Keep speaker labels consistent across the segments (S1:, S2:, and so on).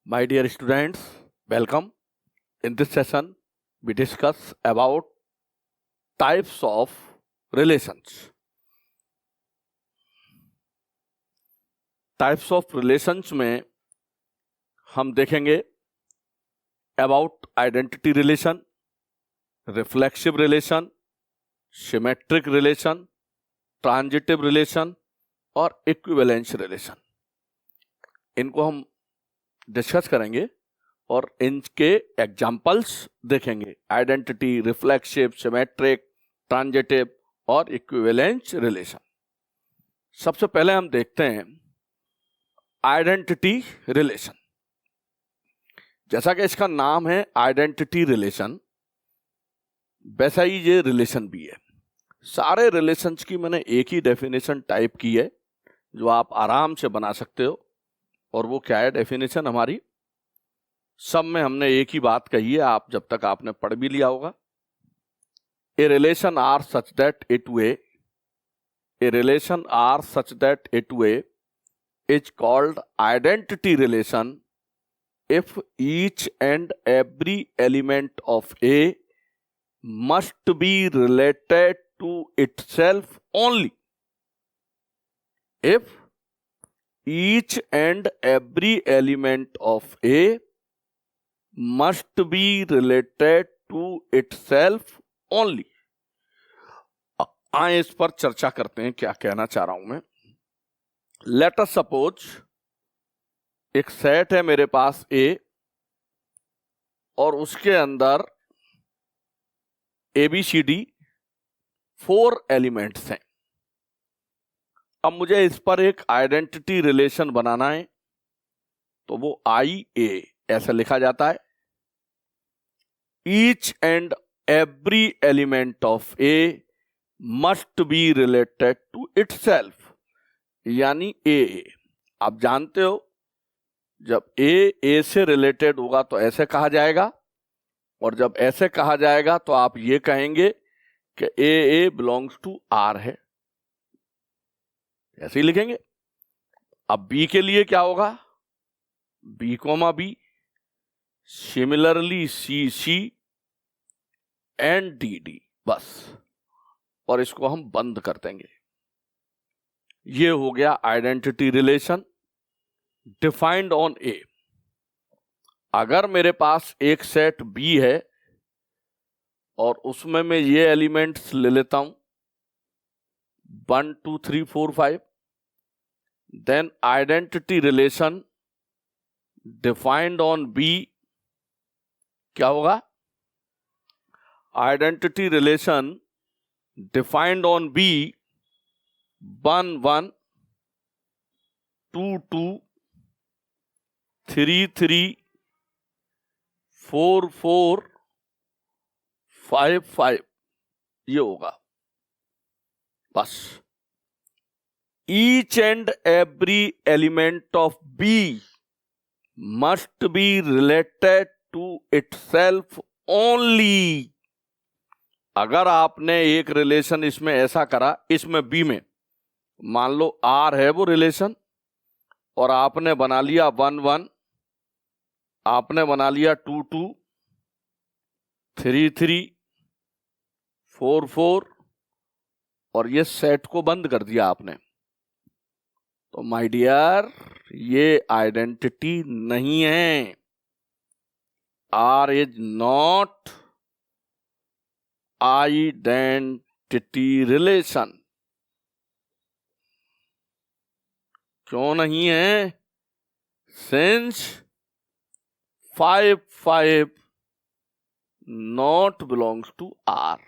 S1: My dear students, welcome. In this session, we discuss about types of relations. Types of relations में हम देखेंगे about identity relation, reflexive relation, symmetric relation, transitive relation और equivalence relation. इनको हम discuss करेंगे और इनके examples देखेंगे। आइडेंटिटी, रिफ्लेक्सिव, सिमेट्रिक, ट्रांजिटिव और इक्विवेलेंस रिलेशन। सबसे पहले हम देखते हैं आइडेंटिटी रिलेशन। जैसा कि इसका नाम है आइडेंटिटी रिलेशन, वैसा ही ये रिलेशन भी है। सारे रिलेशंस की मैंने एक ही डेफिनेशन टाइप की है जो आप आराम से बना सकते हो। और वो क्या है डेफिनेशन हमारी? सब में हमने एक ही बात कही है, आप जब तक आपने पढ़ भी लिया होगा। A relation R such that it way is called identity relation if each and every element of A must be related to itself only. If each and every element of A must be related to itself only. आइए इस पर चर्चा करते हैं, क्या कहना चाह रहा हूं मैं। Let us suppose एक सेट है मेरे पास A और उसके अंदर ABCD 4 एलिमेंट्स हैं। अब मुझे इस पर एक आइडेंटिटी रिलेशन बनाना है, तो वो IA ऐसा लिखा जाता है। Each and every element of A must be related to itself, यानी ए। आप जानते हो जब ए से रिलेटेड होगा तो ऐसे कहा जाएगा, और जब ऐसे कहा जाएगा तो आप ये कहेंगे कि ए बिलोंग्स टू आर है, ऐसे ही लिखेंगे। अब बी के लिए क्या होगा? B comma B, similarly C and D, बस। और इसको हम बंद कर देंगे। ये हो गया आइडेंटिटी रिलेशन डिफाइंड ऑन ए। अगर मेरे पास एक सेट बी है और उसमें मैं ये एलिमेंट्स ले लेता हूं 1 2 3 4 5, then identity relation defined on B क्या होगा? Identity relation defined on B 1 1 2 2 3 3 4 4 5 5 ये होगा, बस। Each and every element of B must be related to itself only. अगर आपने एक रिलेशन इसमें ऐसा करा, इसमें बी में मान लो आर है वो रिलेशन, और आपने बना लिया 1 1, आपने बना लिया 2 2 3 3 4 4, और ये सेट को बंद कर दिया आपने, तो माय डियर ये आइडेंटिटी नहीं है। R is not identity relation. क्यों नहीं है? Since 5 5 not belongs to R.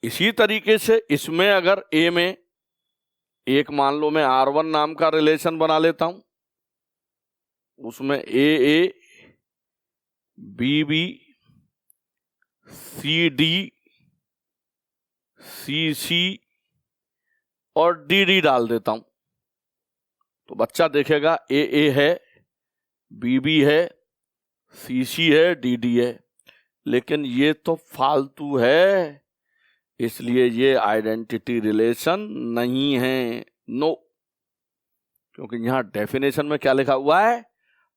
S1: इसी तरीके से इसमें अगर ए में एक मान लो मैं R1 नाम का रिलेशन बना लेता हूं, उसमें ए बी सी सी और डी डाल देता हूं, तो बच्चा देखेगा ए है, बी है, सी है, डी है। लेकिन ये तो फालतू है, इसलिए ये आइडेंटिटी रिलेशन नहीं है। नो, क्योंकि यहां डेफिनेशन में क्या लिखा हुआ है,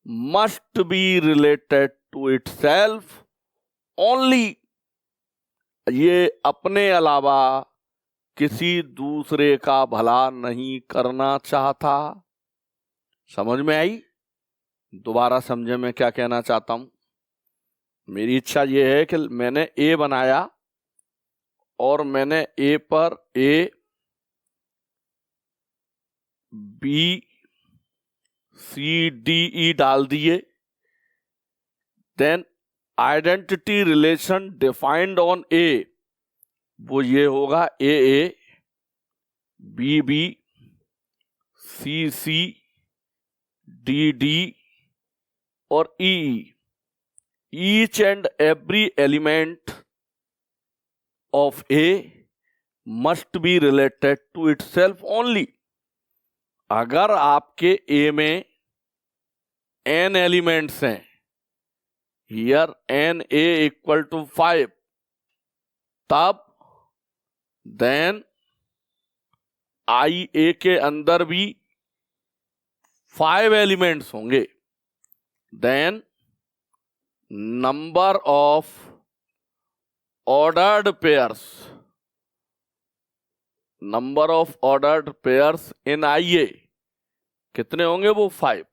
S1: must be related to itself only, ये अपने अलावा किसी दूसरे का भला नहीं करना चाहता। समझ में आई? दोबारा समझे मैं क्या कहना चाहता हूं। मेरी इच्छा यह है कि मैंने ए बनाया और मैंने ए पर ए बी सी डी ई डाल दिए, then identity relation defined on A, वो ये होगा A A B B C C D D और E, each and every element of A must be related to itself only. अगर आपके A में n elements हैं, here n a equal to 5, तब then I ए के अंदर भी 5 elements होंगे, then number of ordered pairs, number of ordered pairs in I A कितने होंगे, वो 5,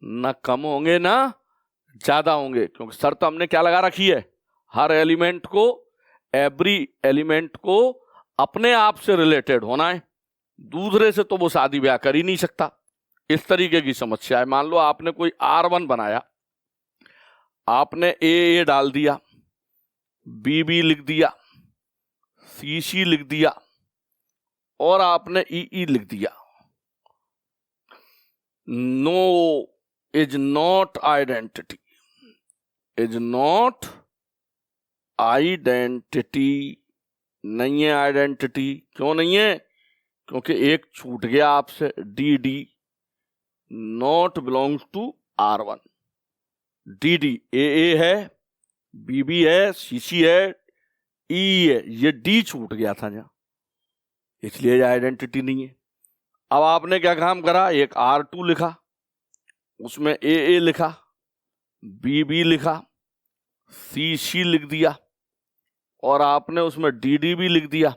S1: ना कम होंगे ना ज्यादा होंगे, क्योंकि शर्त हमने क्या लगा रखी है, हर एलिमेंट को, एवरी एलिमेंट को अपने आप से रिलेटेड होना है, दूसरे से तो वो शादी ब्याह कर ही नहीं सकता। इस तरीके की समस्या है। मान लो आपने कोई R1 बनाया, आपने ए डाल दिया, बी लिख दिया, सी लिख दिया और आपने ई लिख दिया। No is not identity, is not identity, नहीं है आइडेंटिटी। क्यों नहीं है? क्योंकि एक छूट गया आपसे, D D not belongs to R1, D D A है, बी है, सी है, ई है, ये डी छूट गया था यहाँ, इसलिए आइडेंटिटी नहीं है। अब आपने क्या काम करा, एक R2 लिखा, उसमें ए लिखा, बी लिखा, सी लिख दिया और आपने उसमें डी भी लिख दिया।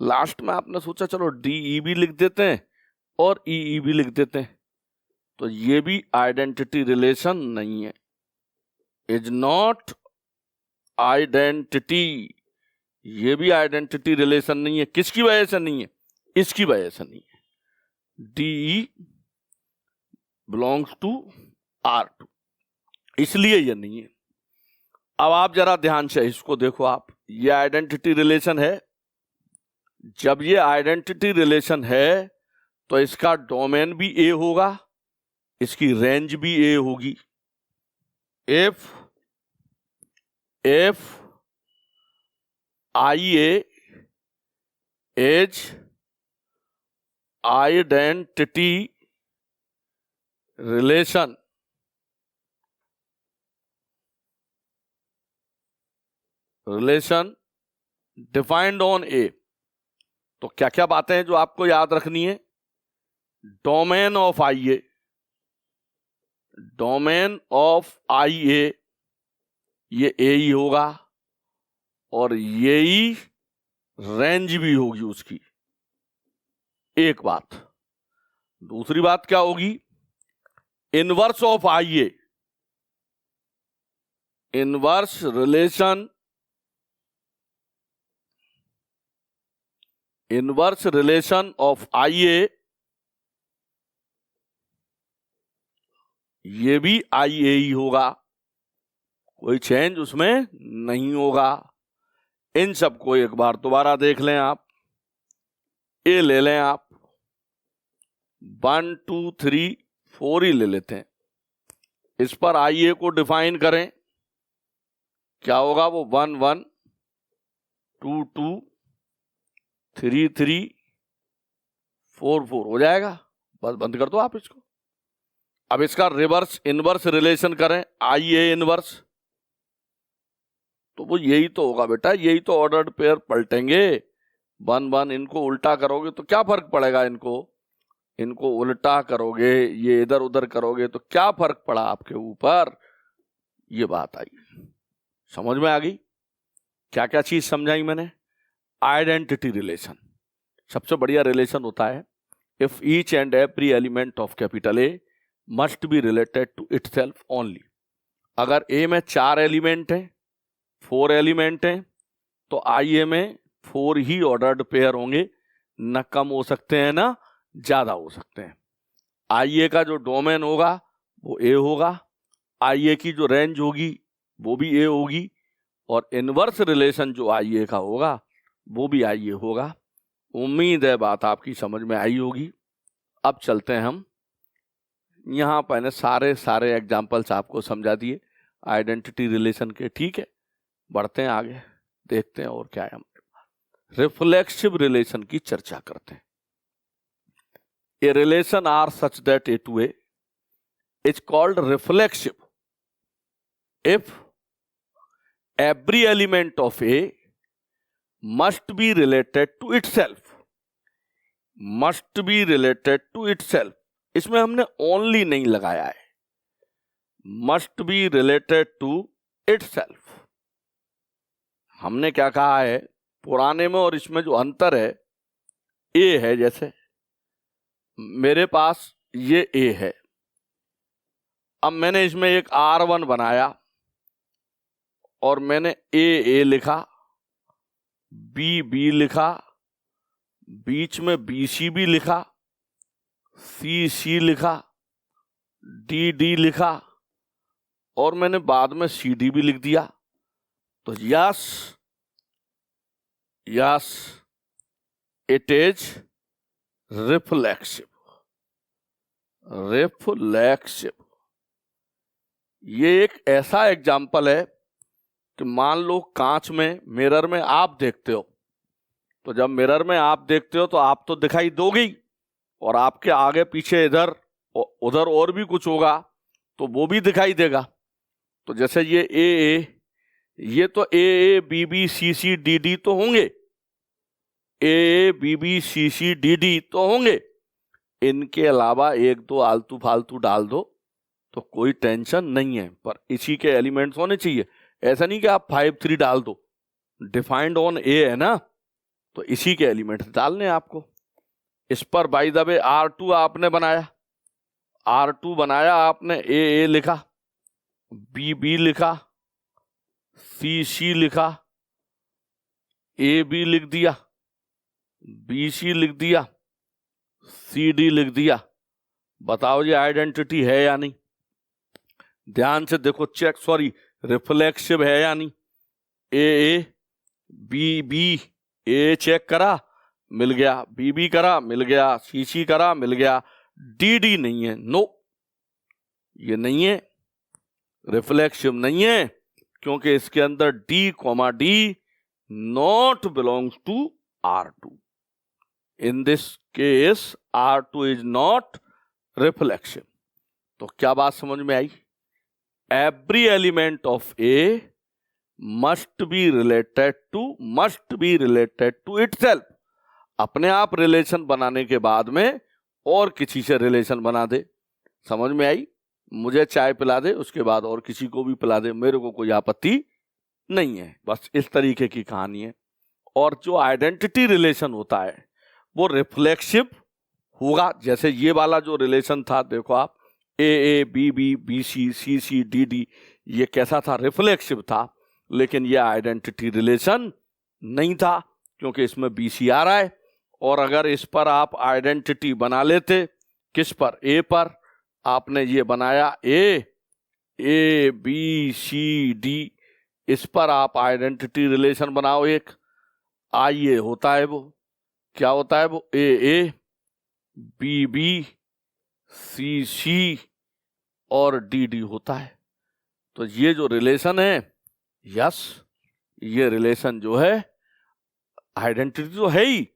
S1: लास्ट में आपने सोचा चलो डी भी लिख देते हैं और ई भी लिख देते हैं, तो ये भी आइडेंटिटी रिलेशन नहीं है, इज नॉट आइडेंटिटी, ये भी आइडेंटिटी रिलेशन नहीं है। किसकी वजह से नहीं है? इसकी वजह से नहीं है, डी बिलोंग्स टू R2, इसलिए ये नहीं है। अब आप जरा ध्यान से इसको देखो, आप ये आइडेंटिटी रिलेशन है। जब ये आइडेंटिटी रिलेशन है तो इसका डोमेन भी ए होगा, इसकी रेंज भी ए होगी। If I A is identity relation, defined on A, तो क्या क्या बातें हैं जो आपको याद रखनी है? Domain of I A, domain of I A ये ए ही होगा और ये ही रेंज भी होगी उसकी, एक बात। दूसरी बात क्या होगी? Inverse of I A, inverse relation, inverse relation of I A, ये भी आई ए ही होगा, कोई चेंज उसमें नहीं होगा। इन सबको एक बार दोबारा देख लें आप, ए ले लें आप, 1 2 3 4 ही ले लेते हैं। इस पर आई ए को डिफाइन करें, क्या होगा वो? 1 1 2 2 3 3 4 4 हो जाएगा। बस बंद कर दो आप इसको। अब इसका रिवर्स इनवर्स रिलेशन करें, आई ए इनवर्स, तो वो यही तो होगा बेटा, यही तो ऑर्डर्ड पेयर पलटेंगे। 1 1 इनको उल्टा करोगे तो क्या फर्क पड़ेगा इनको? इनको उल्टा करोगे, ये इधर उधर करोगे तो क्या फर्क पड़ा आपके ऊपर, ये बात आई। समझ में आ गई? क्या क्या चीज समझाई मैंने? आइडेंटिटी रिलेशन सबसे बढ़िया रिलेशन होता है if each and every element of capital A must be related to itself only. अगर ए में 4 एलिमेंट हैं, 4 एलिमेंट हैं, तो आई ए में 4 ही ऑर्डर्ड पेयर होंगे, न कम हो सकते हैं ना ज्यादा हो सकते हैं। आई ए का जो डोमेन होगा वो ए होगा, आई ए की जो रेंज होगी वो भी ए होगी, और इनवर्स रिलेशन जो आई ए का होगा वो भी आई ए होगा। उम्मीद है बात आपकी समझ में आई होगी। अब चलते हैं हम, यहाँ मैंने सारे एग्जाम्पल्स आपको समझा दिए आइडेंटिटी रिलेशन के, ठीक है। बढ़ते हैं आगे, देखते हैं और क्या है। हम रिफ्लेक्सिव रिलेशन की चर्चा करते हैं। A relation R such that A to A is called reflexive if every element of A must be related to itself, must be related to itself। इसमें हमने only नहीं लगाया है, must be related to itself। हमने क्या कहा है पुराने में और इसमें जो अंतर है, A है, जैसे मेरे पास ये A है, अब मैंने इसमें एक R1 बनाया और मैंने ए लिखा, बी लिखा, बीच में BC भी लिखा, C लिखा, D लिखा, और मैंने बाद में CD भी लिख दिया। तो यस इट इज रिफ्लेक्सिव। ये एक ऐसा एग्जाम्पल है कि मान लो कांच में, मिरर में आप देखते हो, तो जब मिरर में आप देखते हो तो आप तो दिखाई दोगी, और आपके आगे पीछे इधर उधर और भी कुछ होगा तो वो भी दिखाई देगा। तो जैसे ये ये तो A B B C C D D तो होंगे, A B B C C D D तो होंगे, इनके अलावा एक दो आलतू फालतू डाल दो तो कोई टेंशन नहीं है, पर इसी के एलिमेंट्स होने चाहिए। ऐसा नहीं कि आप 5 3 डाल दो, डिफाइंड ऑन ए है ना, तो इसी के एलिमेंट्स डालने आपको। इस पर बाय द वे R2 आपने बनाया, R2 बनाया आपने, ए लिखा, बी लिखा, सी लिखा, बी लिख दिया, BC लिख दिया, CD लिख दिया। बताओ ये आइडेंटिटी है या नहीं? ध्यान से देखो, चेक, सॉरी रिफ्लेक्सिव है या नहीं? ए बी ए चेक करा मिल गया, बी करा मिल गया, सी करा मिल गया, डी नहीं है, नो ये नहीं है, रिफ्लेक्सिव नहीं है, क्योंकि इसके अंदर D, not belongs to R2। In this case R2 is not reflexive. तो क्या बात समझ में आई? Every element of A must be related to itself. अपने आप रिलेशन बनाने के बाद में और किसी से रिलेशन बना दे। समझ में आई? मुझे चाय पिला दे, उसके बाद और किसी को भी पिला दे, मेरे को कोई आपत्ति नहीं है। बस इस तरीके की कहानी है। और जो आइडेंटिटी रिलेशन होता है वो रिफ्लेक्सिव होगा। जैसे ये वाला जो रिलेशन था, देखो आप, ए बी सी सी डी, ये कैसा था? रिफ्लेक्सिव था। लेकिन ये आइडेंटिटी रिलेशन नहीं था, क्योंकि इसमें BC आ रहा है। और अगर इस पर आप आइडेंटिटी बना लेते, किस पर? ए पर। आपने ये बनाया ए बी सी डी, इस पर आप आइडेंटिटी रिलेशन बनाओ एक, आइए होता है वो, क्या होता है वो? ए बी सी और डी होता है। तो ये जो रिलेशन है, यस, ये रिलेशन जो है आइडेंटिटी तो है ही,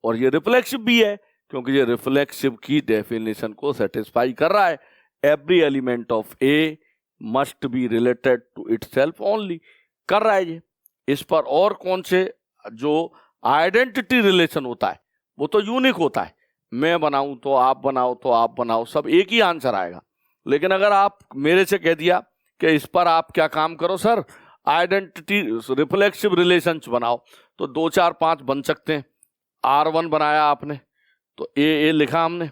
S1: और ये रिफ्लेक्सिव भी है, क्योंकि ये रिफ्लेक्सिव की डेफिनेशन को सेटिस्फाई कर रहा है। Every element of A must be related to itself only, कर रहा है ये। इस पर और कौन से जो आइडेंटिटी रिलेशन होता है वो तो यूनिक होता है, मैं बनाऊं तो आप बनाओ तो आप बनाओ, सब एक ही आंसर आएगा। लेकिन अगर आप मेरे से कह दिया कि इस पर आप क्या काम करो सर, आइडेंटिटी रिफ्लेक्सिव रिलेशंस बनाओ, तो 2 4 5 बन सकते हैं। R1 बनाया आपने तो ए लिखा हमने,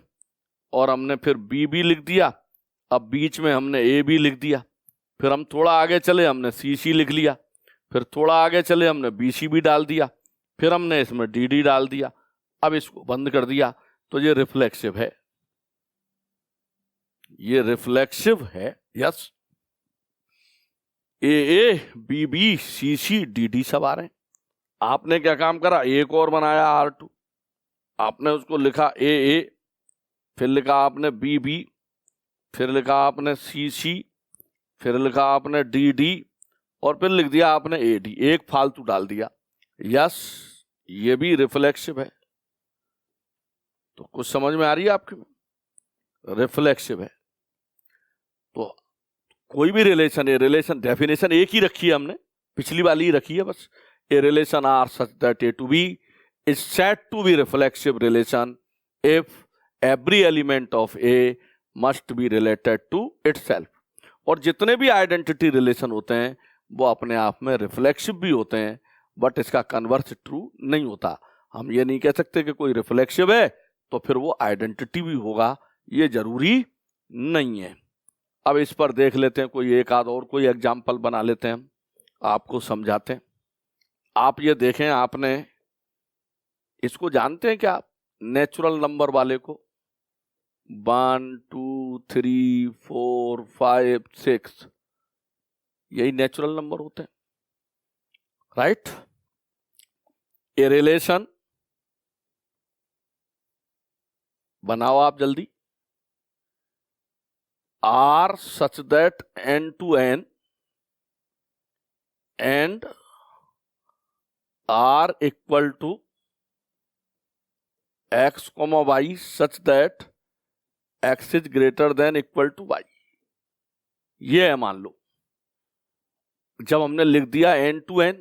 S1: और हमने फिर बी लिख दिया, अब बीच में हमने ए बी लिख दिया, फिर हम थोड़ा आगे चले हमने सी लिख लिया, फिर थोड़ा आगे चले हमने BC भी डाल दिया, फिर हमने इसमें DD डाल दिया। अब इसको बंद कर दिया तो ये रिफ्लेक्सिव है, ये रिफ्लेक्सिव है। Yes, A B C DD सब आ रहे हैं। आपने क्या काम करा, एक और बनाया R2, आपने उसको लिखा ए, फिर लिखा आपने बी, फिर लिखा आपने सी, फिर लिखा आपने DD, और फिर लिख दिया आपने AD, एक फालतू डाल दिया। यस, ये भी रिफ्लेक्सिव है। तो कुछ समझ में आ रही है आपके? रिफ्लेक्सिव है। तो कोई भी रिलेशन, ए रिलेशन डेफिनेशन एक ही रखी है हमने, पिछली वाली ही रखी है बस। A relation R such that A to B is said to be reflexive relation if every element of A must be related to itself। और जितने भी आइडेंटिटी रिलेशन होते हैं वो अपने आप में रिफ्लेक्सिव भी होते हैं, बट इसका कन्वर्स ट्रू नहीं होता। हम ये नहीं कह सकते कि कोई रिफ्लेक्सिव है तो फिर वो आइडेंटिटी भी होगा, ये जरूरी नहीं है। अब इस पर देख लेते हैं, कोई एक आध और कोई एग्जाम्पल बना लेते हैं, हम आपको समझाते हैं। आप ये देखें, आपने इसको जानते हैं क्या आप, नेचुरल नंबर वाले को? 1 2 3 4 5 6, यही नेचुरल नंबर होते हैं, राइट? ए रिलेशन बनाओ आप जल्दी, R such that N to N and R equal to X, Y such that X is greater than equal to Y। ये है, मान लो जब हमने लिख दिया N to N,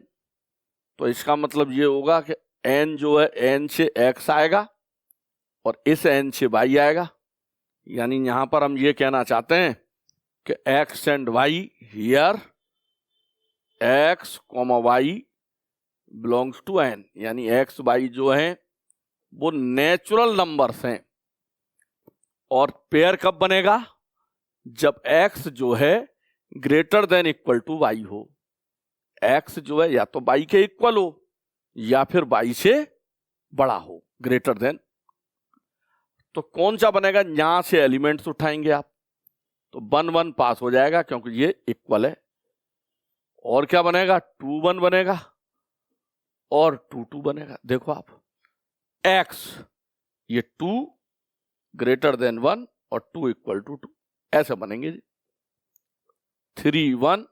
S1: तो इसका मतलब ये होगा कि N जो है N से X आएगा और इस N से Y आएगा। यानी यहां पर हम ये कहना चाहते हैं कि X and Y here, X, Y belongs to N, यानी X Y जो है वो नेचुरल नंबर्स हैं। और पेयर कब बनेगा? जब X जो है greater than equal to Y हो। X जो है या तो Y के इक्वल हो या फिर Y से बड़ा हो, ग्रेटर देन। तो कौन सा बनेगा? यहां से एलिमेंट्स उठाएंगे आप, तो 1 1 पास हो जाएगा क्योंकि ये इक्वल है। और क्या बनेगा? 2 1 बनेगा और 2 2 बनेगा। देखो आप, X ये 2 ग्रेटर देन 1 और 2 इक्वल टू 2, ऐसे बनेंगे जी। 3 1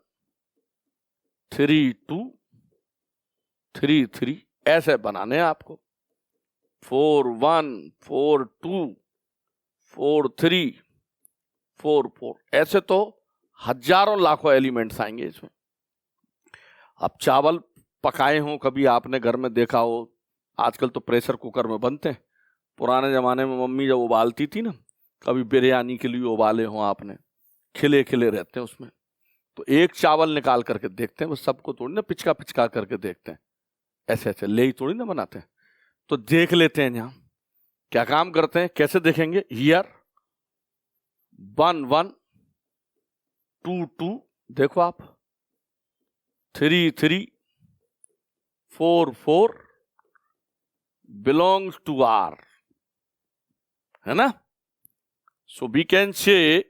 S1: 3 2 3 3, ऐसे बनाने हैं आपको। 4 1 4 2 4 3 4 4, ऐसे तो हजारों लाखों एलिमेंट्स आएंगे इसमें। अब चावल पकाए हो, कभी आपने घर में देखा हो, आजकल तो प्रेशर कुकर में बनते हैं, पुराने जमाने में मम्मी जब उबालती थी ना, कभी बिरयानी के लिए उबाले हो आपने, खिले खिले रहते हैं उसमें, तो एक चावल निकाल करके देखते हैं, वो सबको थोड़ी ना पिचका पिचका करके देखते हैं, ऐसे ऐसे ले ही थोड़ी ना बनाते हैं। तो देख लेते हैं यहां क्या काम करते हैं, कैसे देखेंगे? हियर 1 1 2 2, देखो आप, 3 3 4 4 belongs to R, है ना? So we can say,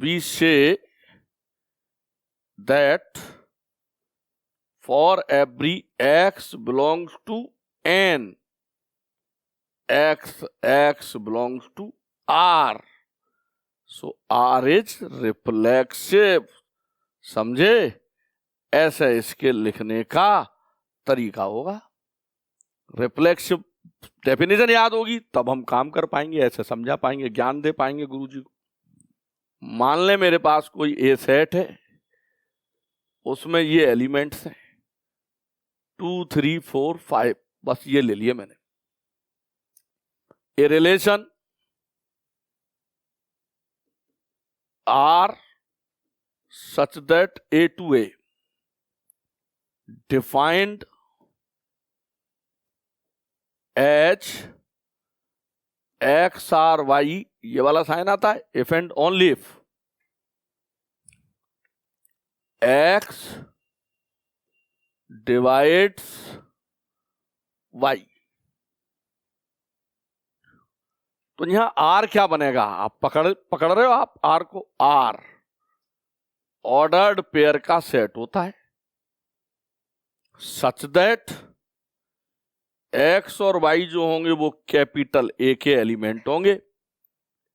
S1: we say that for every X belongs to N, X belongs to R, so R is reflexive। समझे? ऐसा इसके लिखने का तरीका होगा। रिफ्लेक्सिव डेफिनेशन याद होगी तब हम काम कर पाएंगे, ऐसे समझा पाएंगे, ज्ञान दे पाएंगे गुरुजी को। मान ले मेरे पास कोई ए सेट है, उसमें ये एलिमेंट्स हैं 2 3 4 5, बस ये ले लिए मैंने। A relation R such that A to A defined as X R Y, ये वाला साइन आता है, if and only if X divides Y. तो यहां आर क्या बनेगा, आप पकड़ रहे हो आप आर को, आर ऑर्डर्ड पेयर का सेट होता है सच दैट एक्स और वाई जो होंगे वो कैपिटल ए के एलिमेंट होंगे।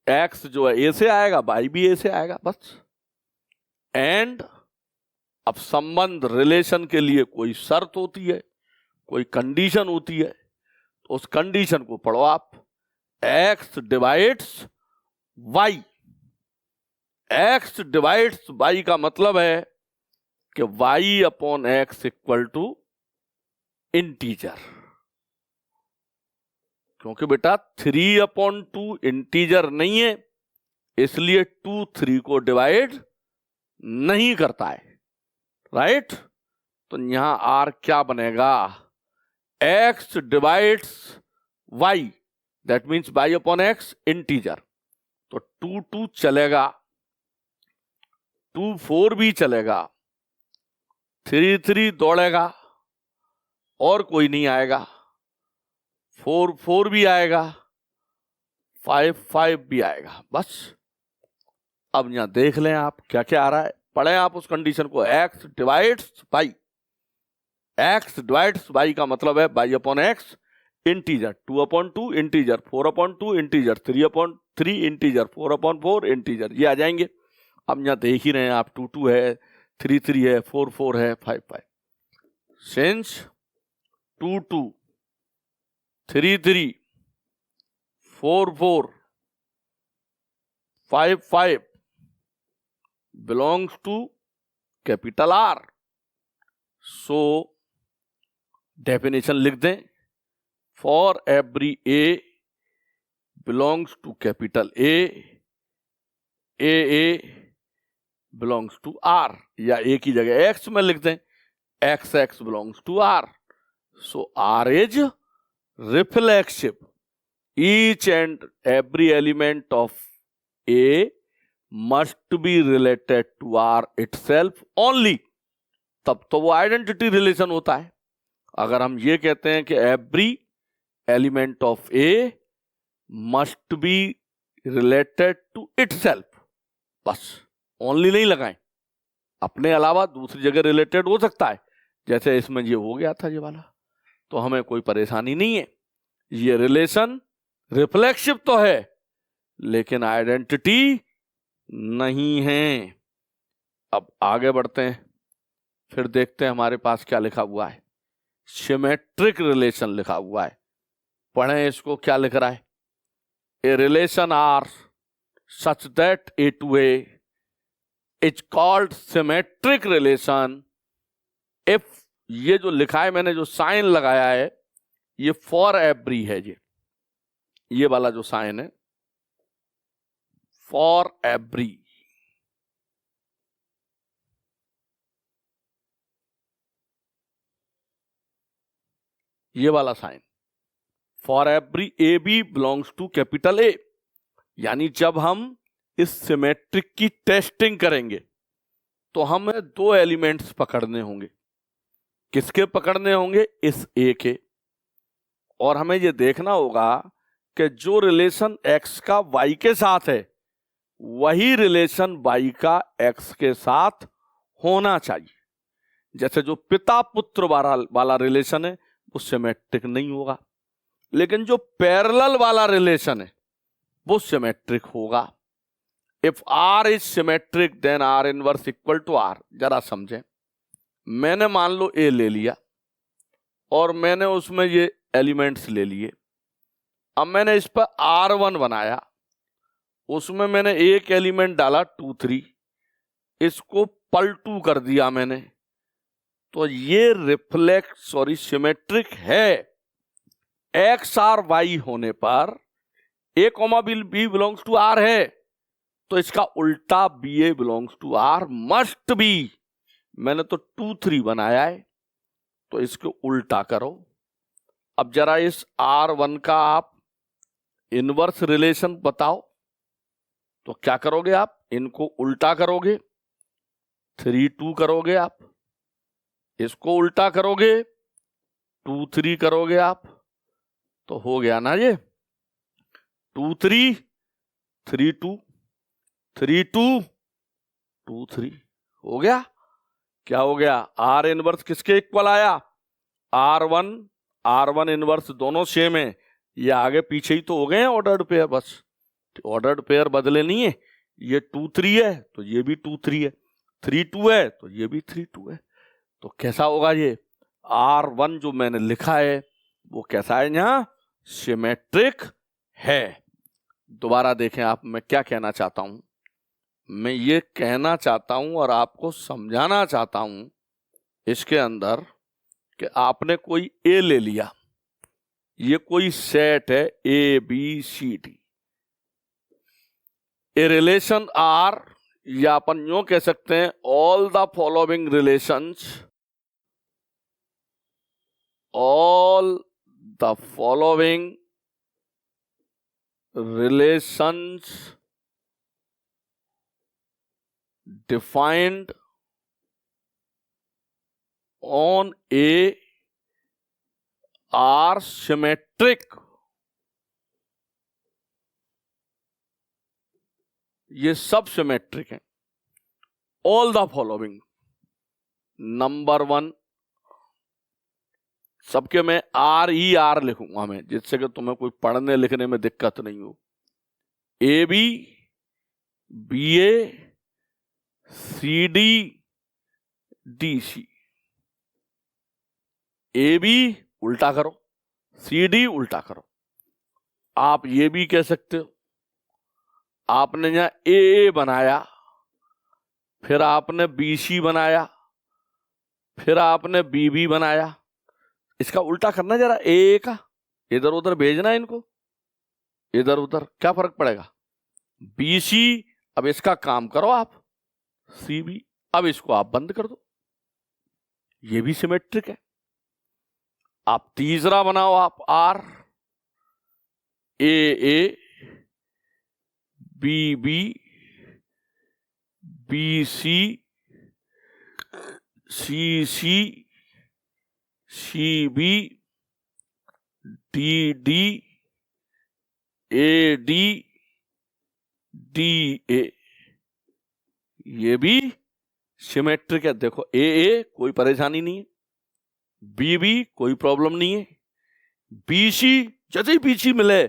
S1: एक्स जो है ए से आएगा, वाई भी ए से आएगा, बस। एंड अब संबंध रिलेशन के लिए कोई शर्त होती है, कोई कंडीशन होती है, तो उस कंडीशन को पढ़ो आप। X divides Y, x divides Y का मतलब है कि Y upon x equal to integer, क्योंकि बेटा 3/2 इंटीजर नहीं है, इसलिए 2 3 को डिवाइड नहीं करता है, राइट। तो यहां आर क्या बनेगा, X divides Y, that means Y upon x integer. तो 2 2 चलेगा, 2 4 भी चलेगा, 3 3 दौड़ेगा और कोई नहीं आएगा, 4 4 भी आएगा, 5 5 भी आएगा, बस। अब यहां देख लें आप क्या क्या आ रहा है, पढ़ें आप उस कंडीशन को। X divides Y, x divides Y का मतलब है Y upon x integer, 2/2 integer, 4/2 integer, 3/3 integer, 4/4 integer, ये आ जाएंगे। अब यहां देख ही रहे हैं आप, 2 2 है, 3 3 है, 4 4 है, 5 5। Since 2 2 3 3 4 4 5 5 belongs to capital R. So definition लिख दें, for every A belongs to capital A belongs to R, या A की जगह X में लिख दें, X belongs to R. So R is reflexive. Each and every element of A must be related to R itself only. तब तो वो identity relation होता है। अगर हम ये कहते हैं कि every element of A must be related to itself, बस only नहीं लगाएं, अपने अलावा दूसरी जगह रिलेटेड हो सकता है, जैसे इसमें ये हो गया था ये वाला, तो हमें कोई परेशानी नहीं है। ये रिलेशन रिफ्लेक्सिव तो है लेकिन आइडेंटिटी नहीं है। अब आगे बढ़ते हैं, फिर देखते हैं हमारे पास क्या लिखा हुआ है। सिमेट्रिक रिलेशन लिखा हुआ है, पढ़ें इसको क्या लिख रहा है। A relation R such that A to A is called symmetric relation if, ये जो लिखा है मैंने, जो साइन लगाया है, ये फॉर एवरी है, ये वाला जो साइन है फॉर एवरी, ये वाला sign for every A B belongs to capital A. यानी जब हम इस सिमेट्रिक की टेस्टिंग करेंगे तो हमें 2 एलिमेंट्स पकड़ने होंगे। किसके पकड़ने होंगे? इस ए के। और हमें यह देखना होगा कि जो रिलेशन एक्स का वाई के साथ है वही रिलेशन वाई का एक्स के साथ होना चाहिए। जैसे जो पिता पुत्र वाला रिलेशन है वो सिमेट्रिक नहीं होगा, लेकिन जो पैरेलल वाला रिलेशन है वो सिमेट्रिक होगा। If R is symmetric then R inverse equal to R. जरा समझें, मैंने मान लो ए ले लिया और मैंने उसमें ये एलिमेंट्स ले लिए। अब मैंने इस पर R1 बनाया, उसमें मैंने एक एलिमेंट डाला 2 3, इसको पलटू कर दिया मैंने, तो ये सिमेट्रिक है। एक्स आर वाई होने पर A comma B belongs to R है तो इसका उल्टा B A belongs to R must be. मैंने तो 2 3 बनाया है तो इसको उल्टा करो। अब जरा इस R1 का आप इनवर्स रिलेशन बताओ, तो क्या करोगे आप? इनको उल्टा करोगे, 3 2 करोगे आप, इसको उल्टा करोगे 2 3 करोगे आप, तो हो गया ना ये 2 3 3 2 3 2 2 3 हो गया। क्या हो गया? आर इनवर्स किसके इक्वल आया? R1 इनवर्स दोनों सेम है, ये आगे पीछे ही तो हो गए हैं ऑर्डर्ड पेयर, बस ऑर्डर्ड पेयर बदले नहीं है। ये 2 3 है तो ये भी 2 3 है, 3 2 है तो ये भी 3 2 है। तो कैसा होगा ये? R1 जो मैंने लिखा है वो कैसा है? यहां सिमेट्रिक है। दोबारा देखें आप, मैं क्या कहना चाहता हूं? मैं ये कहना चाहता हूं और आपको समझाना चाहता हूं इसके अंदर कि आपने कोई ए ले लिया, ये कोई सेट है A B C D, a relation R, या अपन यूं कह सकते हैं all the following relations, all the following relations defined on A are symmetric। ये सब सिमेट्रिक हैं। ऑल द फॉलोइंग, नंबर 1, सबके मैं RER लिखूंगा मैं, जिससे कि तुम्हें कोई पढ़ने लिखने में दिक्कत नहीं हो। AB BA CD DC, AB उल्टा करो, CD उल्टा करो। आप ये भी कह सकते हो, आपने यहां AA बनाया, फिर आपने BC बनाया, फिर आपने BB बनाया, इसका उल्टा करना जरा AA का, इधर उधर भेजना इनको, इधर उधर क्या फर्क पड़ेगा? BC, अब इसका काम करो आप, CB, अब इसको आप बंद कर दो, ये भी सिमेट्रिक है। आप तीसरा बनाओ आप R, AA BB BC CC CB DD AD DA, ये भी सिमेट्रिक है। देखो AA कोई परेशानी नहीं है, BB कोई प्रॉब्लम नहीं है, BC जैसे ही BC मिले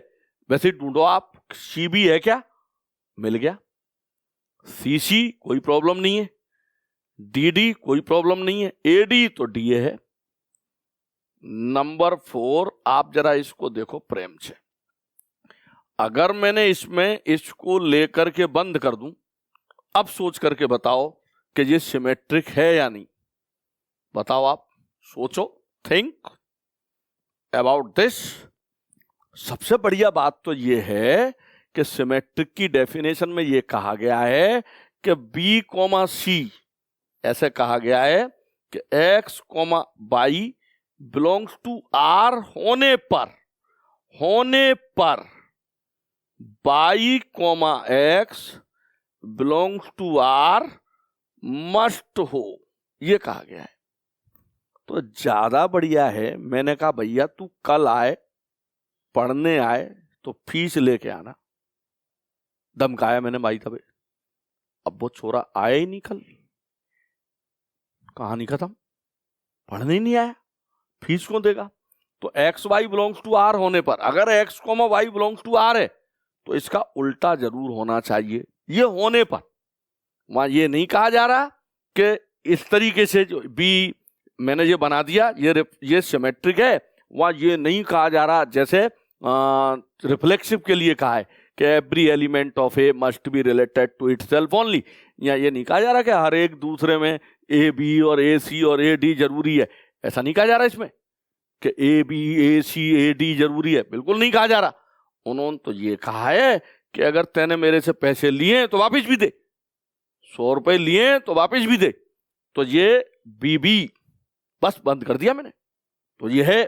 S1: वैसे ही ढूंढो आप, CB है क्या? मिल गया। CC कोई प्रॉब्लम नहीं है, DD कोई प्रॉब्लम नहीं है, AD तो DA है। नंबर 4, आप जरा इसको देखो प्रेम से, अगर मैंने इसमें इसको लेकर के बंद कर दूं, अब सोच करके बताओ कि ये सिमेट्रिक है या नहीं? बताओ आप, सोचो, थिंक अबाउट दिस। सबसे बढ़िया बात तो ये है कि सिमेट्रिक की डेफिनेशन में ये कहा गया है कि B, C, ऐसे कहा गया है कि X, Y belongs to R होने पर Y, X belongs to R must हो, ये कहा गया है। तो ज्यादा बढ़िया है, मैंने कहा भैया तू कल आए, पढ़ने आए तो फीस लेके आना। धमकाया मैंने भाई तबे, अब वो छोरा आया ही नहीं कल, कहानी खत्म, पढ़ने ही नहीं आया, फीस कौन देगा? तो X Y belongs to R होने पर, अगर X, Y belongs to R है तो इसका उल्टा जरूर होना चाहिए, ये होने पर। वहां ये नहीं कहा जा रहा कि इस तरीके से जो B मैंने ये बना दिया ये सिमेट्रिक है, वहां ये नहीं कहा जा रहा जैसे रिफ्लेक्सिव के लिए कहा है कि every element of A must be related to itself only. या ये नहीं कहा जा रहा कि हर एक दूसरे में ए बी और ए सी और ए डी जरूरी है, ऐसा नहीं कहा जा रहा इसमें कि A B A C A D जरूरी है, बिल्कुल नहीं कहा जा रहा। उन्होंने तो ये कहा है कि अगर तैने मेरे से पैसे लिए तो वापस भी दे, 100 रुपए लिए तो वापस भी दे। तो ये बीबी बस बंद कर दिया मैंने। तो ये है,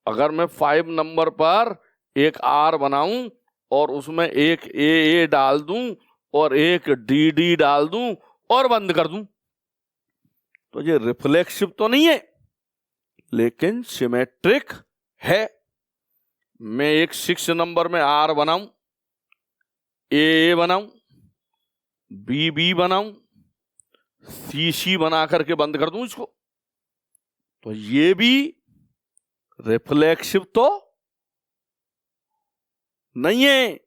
S1: अगर मैं 5 नंबर पर एक आर बनाऊं और उसमें एक ए डाल दूं और एक डी डाल दूं और बंद कर दूं, तो ये रिफ्लेक्सिव तो नहीं है लेकिन सिमेट्रिक है। मैं एक 6 नंबर में आर बनाऊं, ए बनाऊं, बी बनाऊं, सी बना करके बंद कर दूं इसको, तो ये भी रिफ्लेक्सिव तो नहीं है।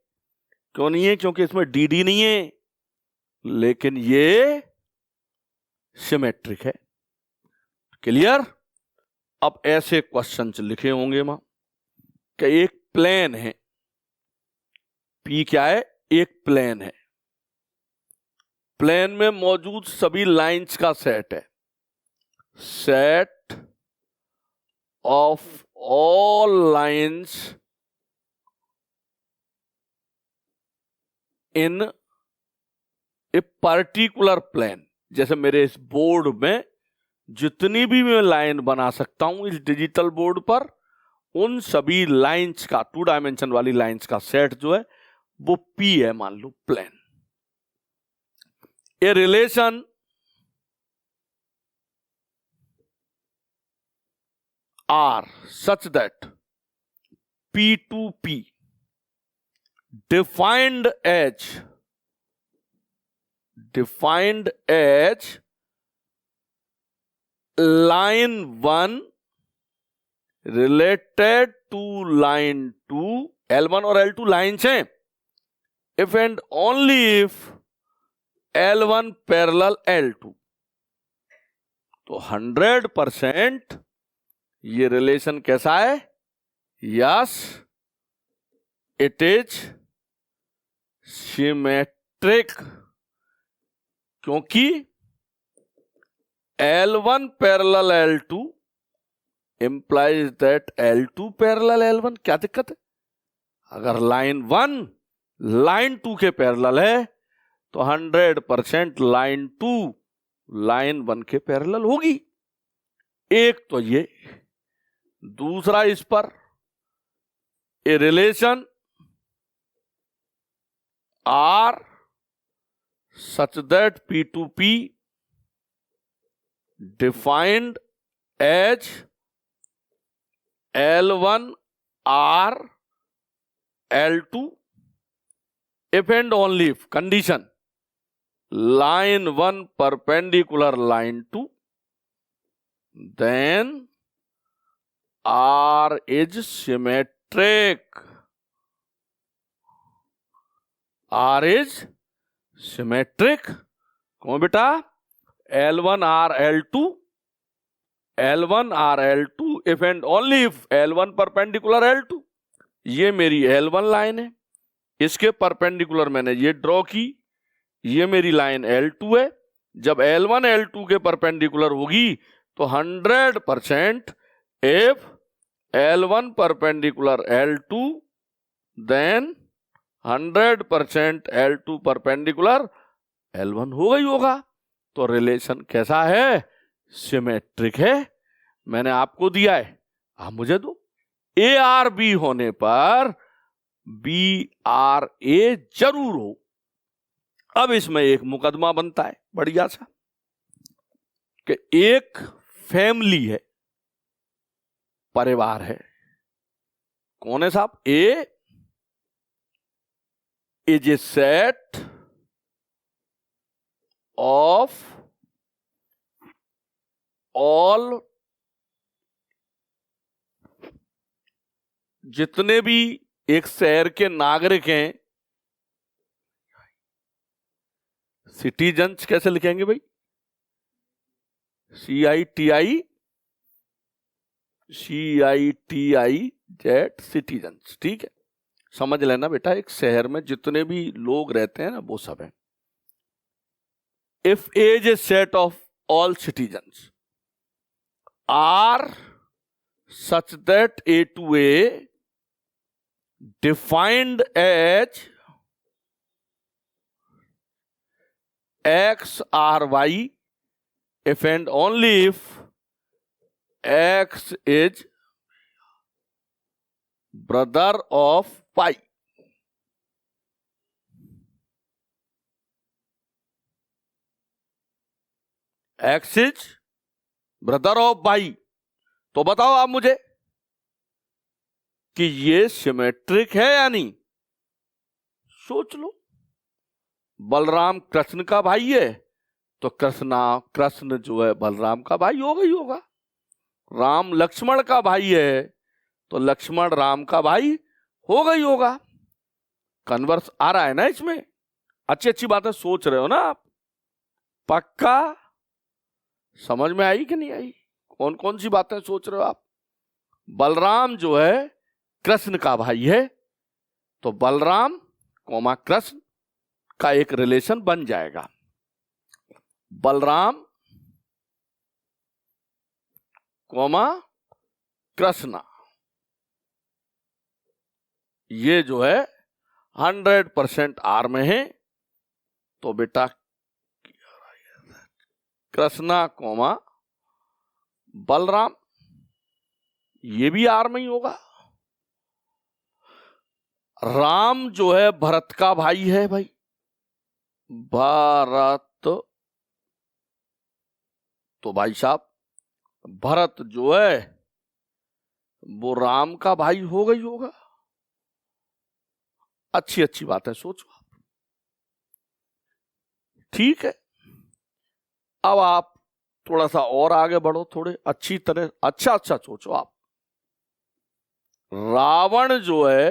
S1: क्यों नहीं है? क्योंकि इसमें डी नहीं है, लेकिन ये सिमेट्रिक है। क्लियर? अब ऐसे क्वेश्चंस लिखे होंगे मां कि एक प्लेन है, पी क्या है? एक प्लेन है, प्लेन में मौजूद सभी लाइंस का सेट है, set of all lines in a particular plane. जैसे मेरे इस बोर्ड में जितनी भी मैं लाइन बना सकता हूं इस डिजिटल बोर्ड पर, उन सभी लाइंस का, 2 डायमेंशन वाली लाइंस का सेट जो है वो पी है, मान लो plane. A relation R such that P to P defined as line 1 related to line 2, L1 और L2 लाइन्स हैं, if and only if L1 parallel L2। तो 100% ये रिलेशन कैसा है? यस, इट इज सिमेट्रिक, क्योंकि L1 parallel L2 implies that L2 parallel L1। क्या दिक्कत है? अगर लाइन 1 लाइन 2 के पैरेलल है तो 100% लाइन 2 लाइन 1 के पैरेलल होगी। एक तो ये, दूसरा इस पर a relation R such that P2P defined as L1 R L2 if and only if condition line 1 perpendicular line 2, then R is symmetric। R is symmetric। कौन बेटा? L1 R L2, L1 R L2 if and only if L1 perpendicular L2। ये मेरी L1 line है, इसके perpendicular मैंने ये draw की, ये मेरी लाइन L2 है। जब L1 L2 के परपेंडिकुलर होगी तो 100% if L1 perpendicular L2 then 100% L2 perpendicular L1 होगा ही होगा। तो रिलेशन कैसा है? सिमेट्रिक है। मैंने आपको दिया है, आप मुझे दो। ए आर बी होने पर बी आर ए जरूर हो। अब इसमें एक मुकदमा बनता है बढ़िया सा कि एक फैमिली है, परिवार है। कौन है साहब? ए is a set of all जितने भी एक शहर के नागरिक हैं, सिटीजन्स कैसे लिखेंगे भाई? CITIZ, citizens. ठीक है, समझ लेना बेटा, एक शहर में जितने भी लोग रहते हैं ना वो सब है। If S a set of all citizens R such that A to A defined as x or y if and only if x is brother of y. x is brother of y. तो बताओ आप मुझे कि ये symmetric है या नहीं। सोच लो, बलराम कृष्ण का भाई है तो कृष्ण जो है बलराम का भाई होगा ही होगा। राम लक्ष्मण का भाई है तो लक्ष्मण राम का भाई होगा ही होगा। कन्वर्स आ रहा है ना इसमें। अच्छी अच्छी बातें सोच रहे हो ना आप? पक्का समझ में आई कि नहीं आई? कौन कौन सी बातें सोच रहे हो आप? बलराम जो है कृष्ण का भाई है तो बलराम कोमा कृष्ण का एक रिलेशन बन जाएगा। बलराम कोमा कृष्ण, ये जो है 100% आर में है तो बेटा कृष्णा कोमा बलराम ये भी आर में ही होगा। राम जो है भरत का भाई है भाई, भरत तो भाई साहब भरत जो है वो राम का भाई होगा ही होगा। अच्छी अच्छी बातें सोचो आप। ठीक है, अब आप थोड़ा सा और आगे बढ़ो, थोड़े अच्छी तरह अच्छा सोचो आप। रावण जो है,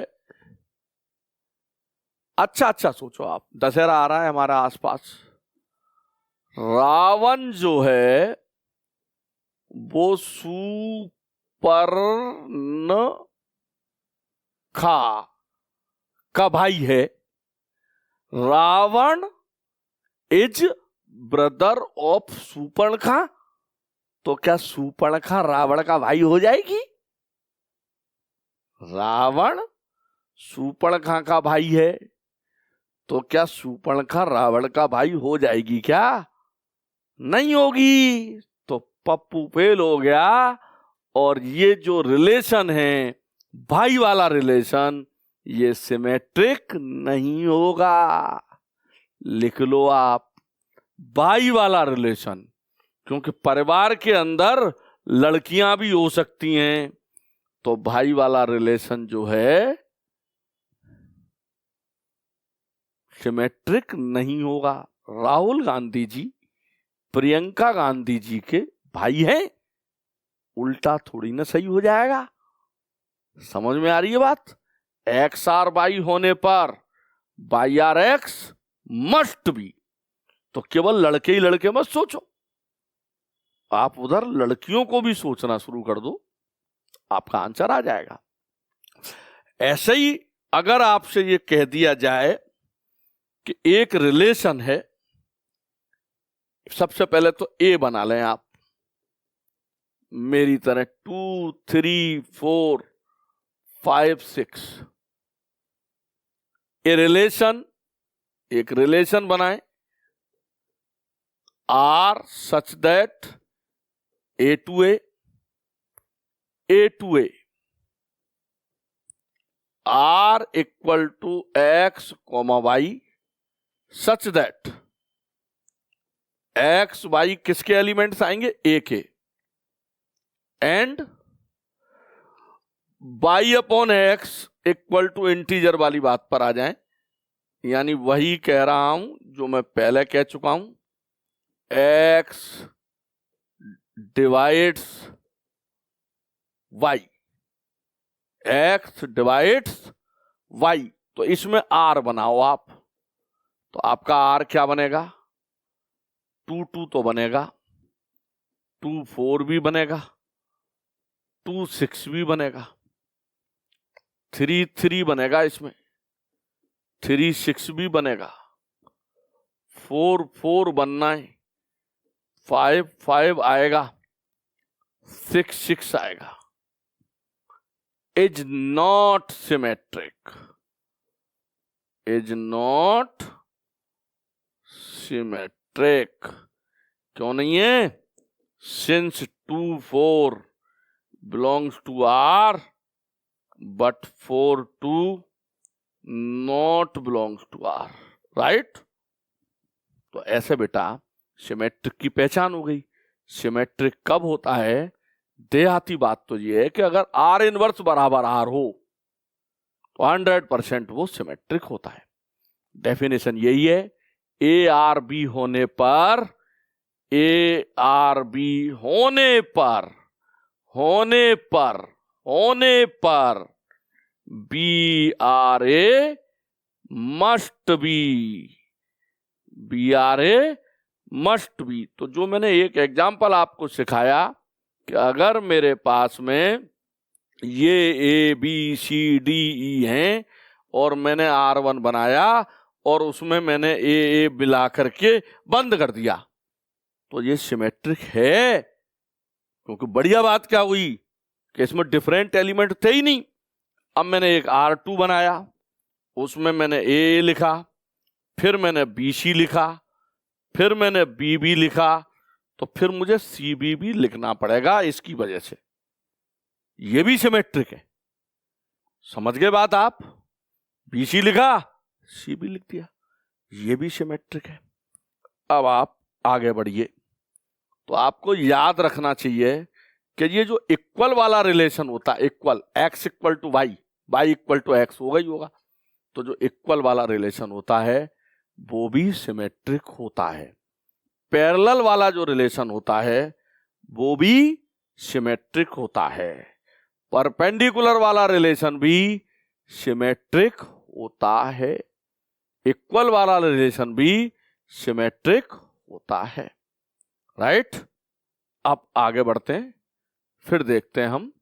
S1: अच्छा सोचो आप, दशहरा आ रहा है हमारा आसपास। रावण जो है वो सुपर्ण का भाई है। Ravan is brother of Surpanakha, तो क्या सुपर्णखा रावण का भाई हो जाएगी? रावण सुपर्णखा का भाई है तो क्या सुपर्णखा रावण का भाई हो जाएगी? क्या नहीं होगी। तो पप्पू फेल हो गया। और ये जो रिलेशन है भाई वाला रिलेशन, ये सिमेट्रिक नहीं होगा। लिख लो आप, भाई वाला रिलेशन, क्योंकि परिवार के अंदर लड़कियां भी हो सकती हैं तो भाई वाला रिलेशन जो है सिमेट्रिक नहीं होगा। राहुल गांधी जी प्रियंका गांधी जी के भाई हैं, उल्टा थोड़ी ना सही हो जाएगा। समझ में आ रही है बात? एक्स आर वाई होने पर y R x must be, तो केवल लड़के ही लड़के मत सोचो, आप उधर लड़कियों को भी सोचना शुरू कर दो, आपका आंसर आ जाएगा। ऐसे ही अगर आपसे ये कह दिया जाए कि एक रिलेशन है, सबसे पहले तो ए बना लें आप मेरी तरह, 2 3 4 5 6 एक रिलेशन बनाएं R such that A to A R equal to x comma Y such that x y किसके एलिमेंट्स आएंगे? ए के। And y upon x equal to integer वाली बात पर आ जाएं, यानी वही कह रहा हूं जो मैं पहले कह चुका हूं, x divides Y, x divides Y. तो इसमें आर बनाओ आप, तो आपका आर क्या बनेगा? 2 2 तो बनेगा, 2 4 भी बनेगा, 2 6 भी बनेगा, 3 3 बनेगा, इसमें 3 6 भी बनेगा, 4 4 बनना है, 5 5 आएगा, 6 6 आएगा। Is not symmetric, is not symmetric. क्यों नहीं है? Since 2 4 belongs to R but 4 2 not belongs to R, right? तो ऐसे बेटा सिमेट्रिक की पहचान हो गई। सिमेट्रिक कब होता है? देहाती बात तो ये है कि अगर R इनवर्स बराबर R हो तो 100% वो सिमेट्रिक होता है। डेफिनेशन यही है, ARB होने पर, ARB होने पर, होने पर, होने पर BRA must be, BRA must be. तो जो मैंने एक एग्जांपल आपको सिखाया कि अगर मेरे पास में ये ABCDE हैं और मैंने R1 बनाया और उसमें मैंने AA मिला करके बंद कर दिया तो ये सिमेट्रिक है। क्योंकि बढ़िया बात क्या हुई कि इसमें डिफरेंट एलिमेंट थे ही नहीं। अब मैंने एक R2 बनाया, उसमें मैंने AA लिखा, फिर मैंने BC लिखा, फिर मैंने BB लिखा, तो फिर मुझे CB भी लिखना पड़ेगा इसकी वजह से। ये भी सिमेट्रिक है। समझ गए बात आप? BC लिखा, CB लिख दिया, ये भी सिमेट्रिक है। अब आप आगे बढ़िए तो आपको याद रखना चाहिए कि ये जो इक्वल वाला रिलेशन होता है, equal, x equal to y, y equal to x होगा ही होगा, तो जो इक्वल वाला रिलेशन होता है वो भी सिमेट्रिक होता है। पैरेलल वाला जो रिलेशन होता है वो भी सिमेट्रिक होता है। परपेंडिकुलर वाला रिलेशन भी सिमेट्रिक होता है। इक्वल वाला रिलेशन भी सिमेट्रिक होता है, राइट? अब आगे बढ़ते हैं, फिर देखते हैं हम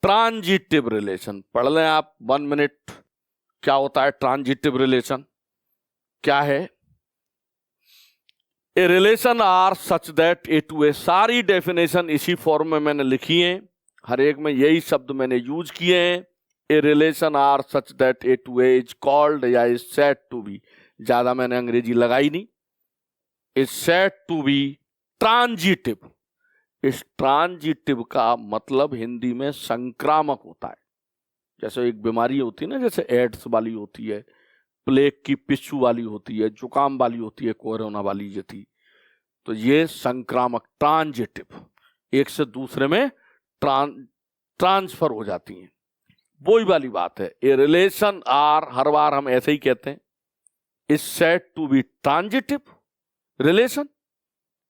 S1: ट्रांजिटिव रिलेशन। पढ़ लें आप 1 मिनट, क्या होता है ट्रांजिटिव रिलेशन, क्या है? A relation R such that A to A, सारी डेफिनेशन इसी फॉर्म में मैंने लिखी है, हर एक में यही शब्द मैंने यूज किए हैं। A relation R such that A to A is called या इज सेड टू बी, ज्यादा मैंने अंग्रेजी लगाई नहीं, is said to be transitive. इस ट्रांजिटिव का मतलब हिंदी में संक्रामक होता है। जैसे एक बीमारी होती है ना, जैसे एड्स वाली होती है, प्लेग की पिस्सू वाली होती है, जुकाम वाली होती है, कोरोना वाली ये थी, तो ये संक्रामक, ट्रांजिटिव, एक से दूसरे में ट्रांसफर हो जाती हैं, वही वाली बात है। ए रिलेशन आर, हर बार हम ऐसे ही कहते हैं, is said to be transitive relation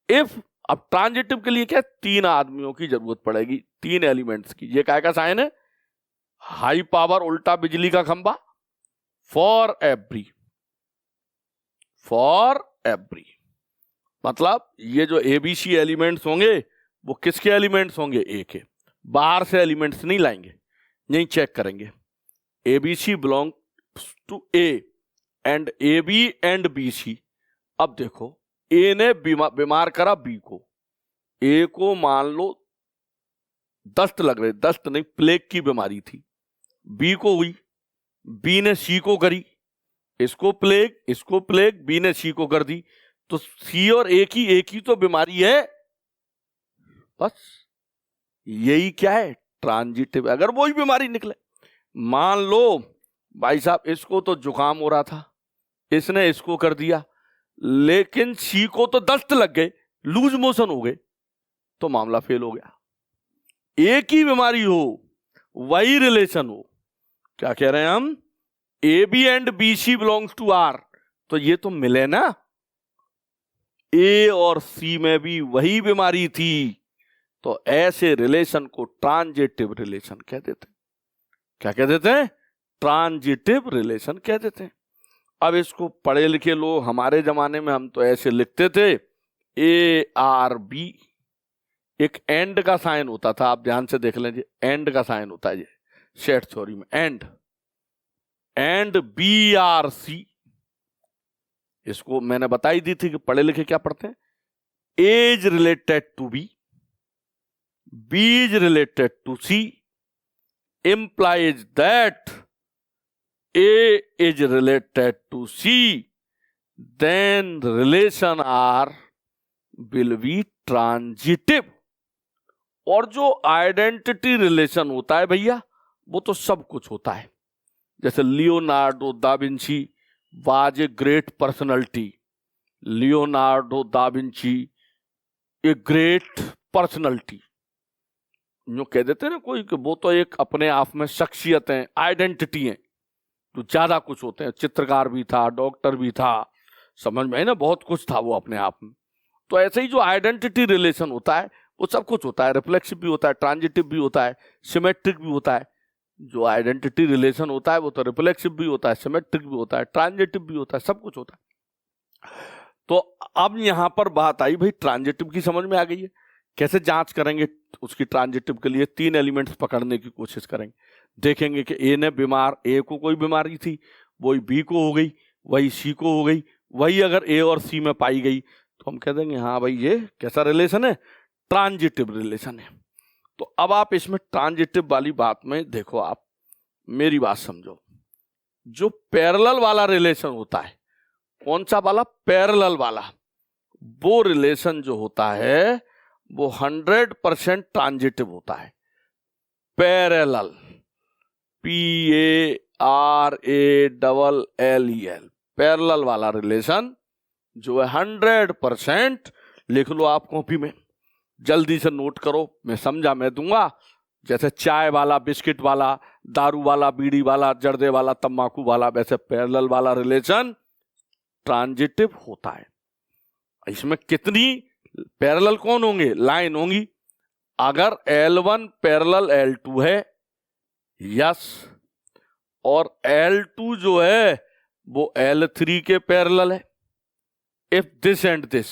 S1: if, अब ट्रांजिटिव के लिए क्या, 3 आदमियों की जरूरत पड़ेगी, 3 एलिमेंट्स की। ये काय का साइन है? हाई पावर उल्टा बिजली का खंबा, फॉर एवरी, फॉर एवरी, मतलब ये जो एबीसी एलिमेंट्स होंगे वो किसके एलिमेंट्स होंगे? ए के। बाहर से एलिमेंट्स नहीं लाएंगे, यही चेक करेंगे। ABC belongs to A and A B and B C. अब देखो, ए ने बीमार करा बी को, ए को मान लो दस्त लग रहे, दस्त नहीं प्लेग की बीमारी थी, बी को हुई, बी ने सी को करी, इसको प्लेग, बी ने सी को कर दी, तो सी और ए की तो बीमारी है, बस यही क्या है? ट्रांजिटिव। अगर वही बीमारी निकले, मान लो भाई साहब इसको तो जुकाम हो रहा था, इसने इसको कर दिया, लेकिन सी को तो दस्त लग गए, लूज मोशन हो गए, तो मामला फेल हो गया। एक ही बीमारी हो, वही रिलेशन हो, क्या कह रहे हैं हम? A B and B C belongs to R, तो ये तो मिले ना, ए और सी में भी वही बीमारी थी, तो ऐसे रिलेशन को ट्रांजिटिव रिलेशन कह देते हैं। क्या कह देते हैं? ट्रांजिटिव रिलेशन कह देते हैं। अब इसको पढ़े लिखे लोग, हमारे जमाने में हम तो ऐसे लिखते थे, ए आर बी, एक एंड का साइन होता था, आप ध्यान से देख लीजिए, एंड का साइन होता है ये सेट थ्योरी में, एंड बी आर सी। इसको मैंने बताई दी थी कि पढ़े लिखे क्या पढ़ते हैं, as related to B, B is related to C, implies that A is related to C, then the relation R will be transitive. और जो आइडेंटिटी रिलेशन होता है भैया, वो तो सब कुछ होता है। जैसे Leonardo da Vinci was a great personality, Leonardo da Vinci a great personality, जो कह देते हैं ना कोई कि वो तो एक अपने आप में शख्सियत है, आइडेंटिटी है, तो ज्यादा कुछ होते हैं। चित्रकार भी था, डॉक्टर भी था, समझ में है ना, बहुत कुछ था वो अपने आप में। तो ऐसे ही जो आइडेंटिटी रिलेशन होता है वो सब कुछ होता है, रिफ्लेक्सिव भी होता है, ट्रांजिटिव भी होता है, सिमेट्रिक भी होता है। जो आइडेंटिटी रिलेशन होता है वो तो रिफ्लेक्सिव भी होता है, सिमेट्रिक भी होता है, ट्रांजिटिव भी होता है, सब कुछ होता है। तो अब यहां पर बात आई भाई ट्रांजिटिव की, समझ में आ गई है। कैसे जांच करेंगे उसकी ट्रांजिटिव के लिए? 3 एलिमेंट्स पकड़ने की कोशिश करेंगे। देखेंगे कि ए को कोई बीमारी थी, वही बी को हो गई, वही सी को हो गई, वही अगर ए और सी में पाई गई तो हम कह देंगे हाँ भाई ये कैसा रिलेशन है, ट्रांजिटिव रिलेशन है। तो अब आप इसमें ट्रांजिटिव वाली बात में देखो, आप मेरी बात समझो। जो पैरेलल वाला रिलेशन होता है, कौन सा वाला? पैरेलल वाला। वो रिलेशन जो होता है वो 100% ट्रांजिटिव होता है। पैरेलल, PARALLEL, पैरेलल वाला रिलेशन जो है 100%, लिख लो आप कॉपी में, जल्दी से नोट करो, मैं समझा मैं दूंगा। जैसे चाय वाला, बिस्किट वाला, दारू वाला, बीड़ी वाला, जर्दे वाला, तंबाकू वाला, वैसे पैरेलल वाला रिलेशन ट्रांजिटिव होता है। इसमें कितनी पैरेलल कौन होंगे? लाइन होंगी। अगर L1 पैरेलल L2 है, यस, और L2 जो है वो L3 के पैरेलल है, if this and this,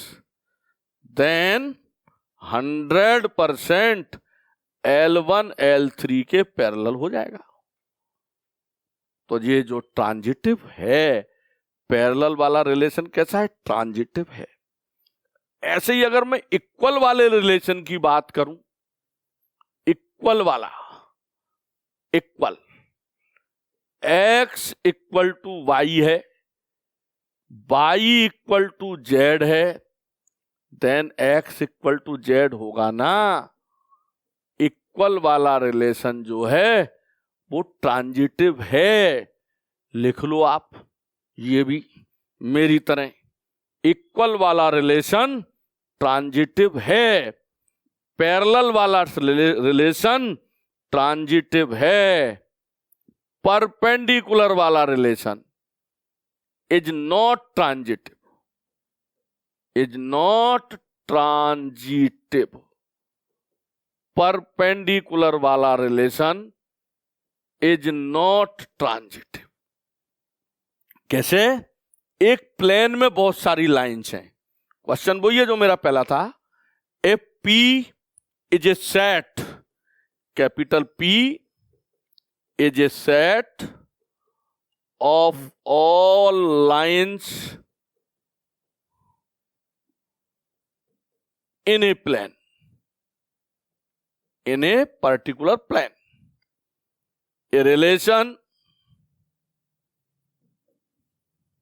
S1: then 100% L1 L3 के पैरेलल हो जाएगा। तो ये जो ट्रांजिटिव है, पैरेलल वाला रिलेशन कैसा है? ट्रांजिटिव है। ऐसे ही अगर मैं इक्वल वाले रिलेशन की बात करूं, इक्वल वाला, equal, x equal to y है, y इक्वल टू जेड है, then x equal to z होगा ना। इक्वल वाला रिलेशन जो है वो ट्रांजिटिव है। लिख लो आप ये भी मेरी तरह, इक्वल वाला रिलेशन ट्रांजिटिव है, पैरेलल वाला रिलेशन ट्रांजिटिव है, परपेंडिकुलर वाला relation is not transitive, is not transitive. Perpendicular वाला रिलेशन इज नॉट ट्रांजिटिव। कैसे? एक प्लेन में बहुत सारी लाइंस हैं। क्वेश्चन वही है जो मेरा पहला था, A P is a set, capital P is a set of all lines in a plane, in a particular plane. A relation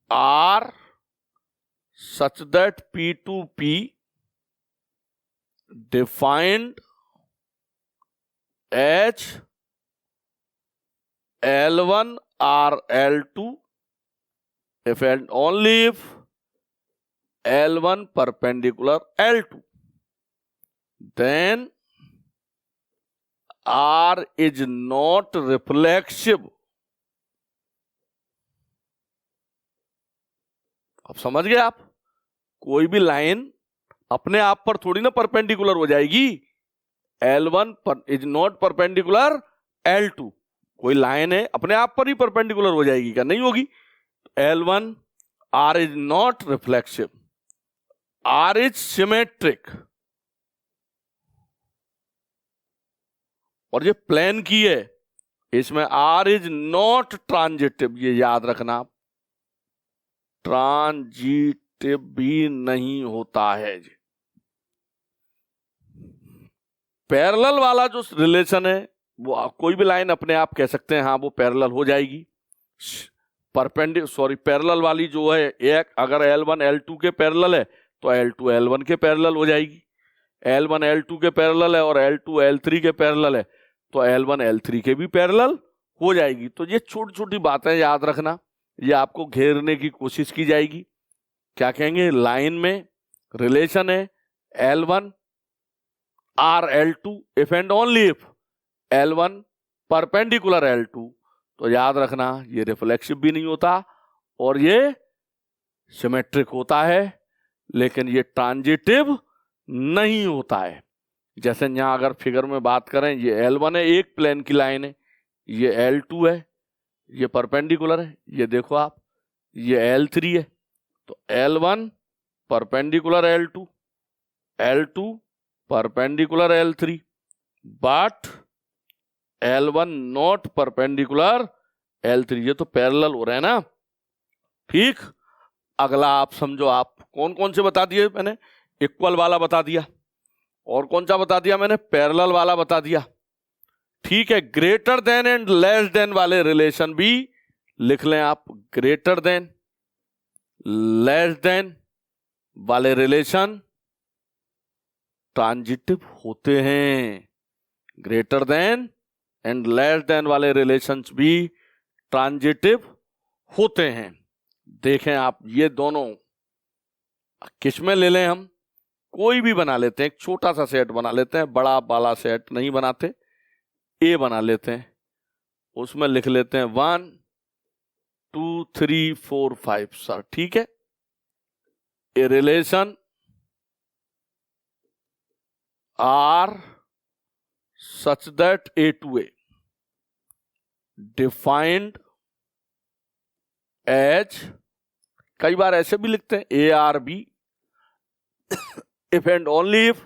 S1: R such that P to P defined as L1 or L2 if and only if L1 perpendicular L2, then R is not reflexive. अब समझ गए आप? कोई भी line अपने आप पर थोड़ी ना परपेंडिकुलर हो जाएगी। L1 is not perpendicular L2, कोई लाइन है अपने आप पर ही परपेंडिकुलर हो जाएगी क्या? नहीं होगी। L1 R is not reflexive, R is symmetric. और ये प्लेन की है, इसमें R इज नॉट ट्रांजिटिव, ये याद रखना। ट्रांजिटिव भी नहीं होता है। पैरेलल वाला जो रिलेशन है वो कोई भी लाइन अपने आप कह सकते हैं हाँ वो पैरेलल हो जाएगी। पैरेलल वाली जो है एक, अगर L1 L2 के पैरेलल है तो L2 L1 के पैरेलल हो जाएगी। L1 L2 के पैरेलल है और L2 L3 के पैरेलल है तो L1 L3 के भी पैरेलल हो जाएगी। तो ये छोटी छोटी बातें याद रखना, ये आपको घेरने की कोशिश की जाएगी। क्या कहेंगे, लाइन में रिलेशन है L1 R L2 if and only if L1 perpendicular L2, तो याद रखना ये रिफ्लेक्सिव भी नहीं होता और ये सिमेट्रिक होता है, लेकिन ये ट्रांजिटिव नहीं होता है। जैसे यहां अगर फिगर में बात करें, ये L1 है, एक प्लेन की लाइन है, ये L2 है, ये परपेंडिकुलर है, ये देखो आप, ये L3 है, तो L1 perpendicular L2, L2 perpendicular L3, but L1 not perpendicular L3। ये तो पैरेलल हो रहे हैं ना। ठीक, अगला आप समझो, आप कौन कौन से बता दिए मैंने, इक्वल वाला बता दिया, और कौन सा बता दिया मैंने, पैरेलल वाला बता दिया। ठीक है, greater then and less than वाले रिलेशन भी लिख लें आप। ग्रेटर देन लेस देन वाले रिलेशन ट्रांजिटिव होते हैं। Greater than and less than वाले रिलेशंस भी ट्रांजिटिव होते हैं। देखें आप, ये दोनों किस में ले लें, हम कोई भी बना लेते हैं, एक छोटा सा सेट बना लेते हैं, बड़ा वाला सेट नहीं बनाते, ए बना लेते हैं, उसमें लिख लेते हैं 1 2 3 4 5 सर। ठीक है, a relation R such that A to A defined as, कई बार ऐसे भी लिखते हैं A R B if and only if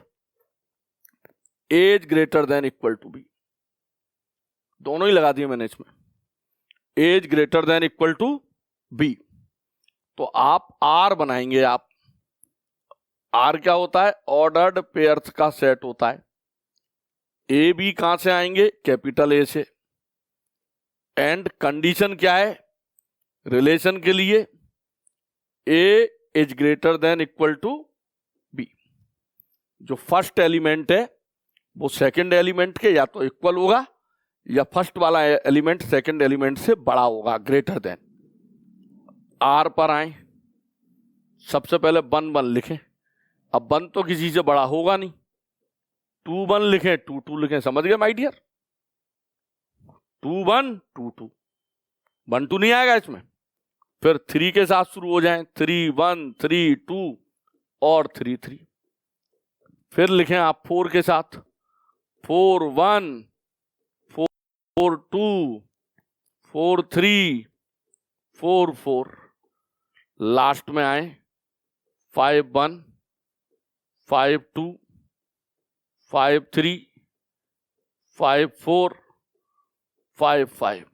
S1: A is greater than equal to B। दोनों ही लगा दिए मैंने इसमें, A is greater than equal to B। तो आप R बनाएंगे, आप R क्या होता है, ऑर्डर्ड पेयर्स का सेट होता है। ए बी कहां से आएंगे, कैपिटल ए से। एंड कंडीशन क्या है रिलेशन के लिए, A is greater than equal to B. जो फर्स्ट एलिमेंट है वो सेकंड एलिमेंट के या तो इक्वल होगा या फर्स्ट वाला एलिमेंट सेकंड एलिमेंट से बड़ा होगा, ग्रेटर देन। आर पर आए, सबसे पहले 1 1 लिखें। अब 1 तो किसी से बड़ा होगा नहीं, 2 1 लिखें, 2 2 लिखें, समझ गए माय डियर। 2 1 2 2, 1 2 नहीं आएगा इसमें। फिर 3 के साथ शुरू हो जाएं, 3 1 3 2 और 3 3। फिर लिखें आप 4 के साथ, 4 1 4 2 4 3 4 4। लास्ट में आए 5 1 5 2 5 3 5 4 5 5।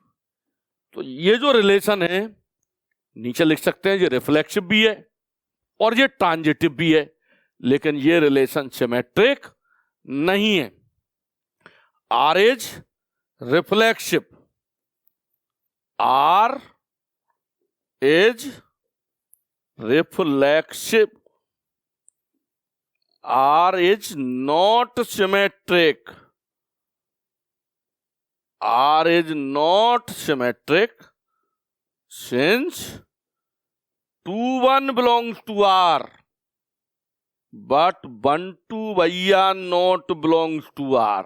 S1: तो ये जो रिलेशन है नीचे लिख सकते हैं, ये रिफ्लेक्सिव भी है और ये ट्रांजिटिव भी है, लेकिन ये रिलेशन सिमेट्रिक नहीं है। R is reflexive, R is reflexive, R is not symmetric, R is not symmetric since 2 1 belongs to R but 1 2 भैया not belongs to R।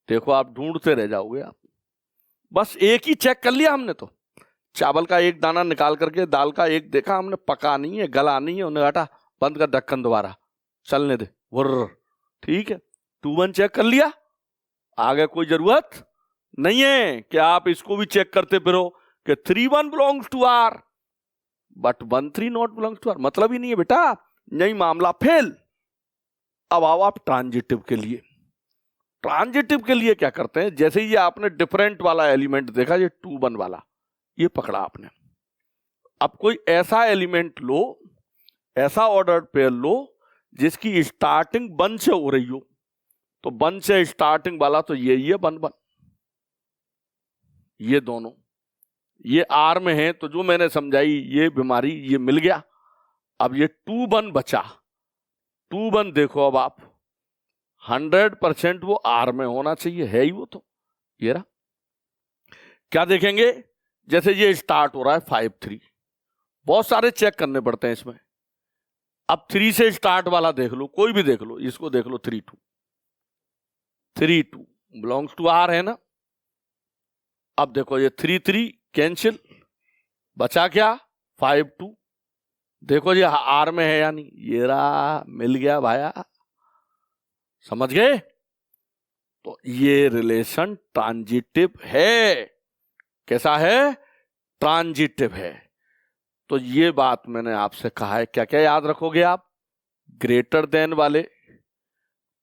S1: देखो आप ढूंढते रह जाओगे आप, बस एक ही चेक कर लिया हमने तो, चावल का एक दाना निकाल करके दाल का एक देखा हमने, पका नहीं है, गला नहीं है, उन्हें हटा, बंद कर ढक्कन दोबारा, चलने दे वर्र। ठीक है, 2 1 चेक कर लिया, आगे कोई जरूरत नहीं है कि आप इसको भी चेक करते फिरो कि 3 1 belongs to R but 1 3 not belongs to R. मतलब ही नहीं है बेटा, नहीं, मामला फेल। अब आओ आप ट्रांजिटिव के लिए। ट्रांजिटिव के लिए क्या करते हैं, जैसे ये आपने डिफरेंट वाला एलिमेंट देखा, ये 2 1 वाला ये पकड़ा आपने। अब कोई ऐसा एलिमेंट लो, ऐसा ऑर्डर्ड पेयर लो जिसकी स्टार्टिंग 1 से हो रही हो, तो 1 से स्टार्टिंग वाला तो यही है 1 1, ये दोनों ये आर में है, तो जो मैंने समझाई ये बीमारी ये मिल गया। अब ये 2 1 बचा, 2 1 देखो अब आप 100% वो आर में होना चाहिए, है ही वो, तो ये रहा। क्या देखेंगे, जैसे ये स्टार्ट हो रहा है 5 3, बहुत सारे चेक करने पड़ते हैं इसमें। अब 3 से स्टार्ट वाला देख लो, कोई भी देख लो, इसको देख लो 3 2, 3 2 बिलोंग्स टू आर है ना। अब देखो ये 3 3 कैंसिल, बचा क्या 5 2, देखो ये आर में है या नहीं, ये रहा, मिल गया भाया, समझ गए। तो ये रिलेशन ट्रांजिटिव है। कैसा है, ट्रांजिटिव है। तो ये बात मैंने आपसे कहा है, क्या क्या याद रखोगे आप, ग्रेटर देन वाले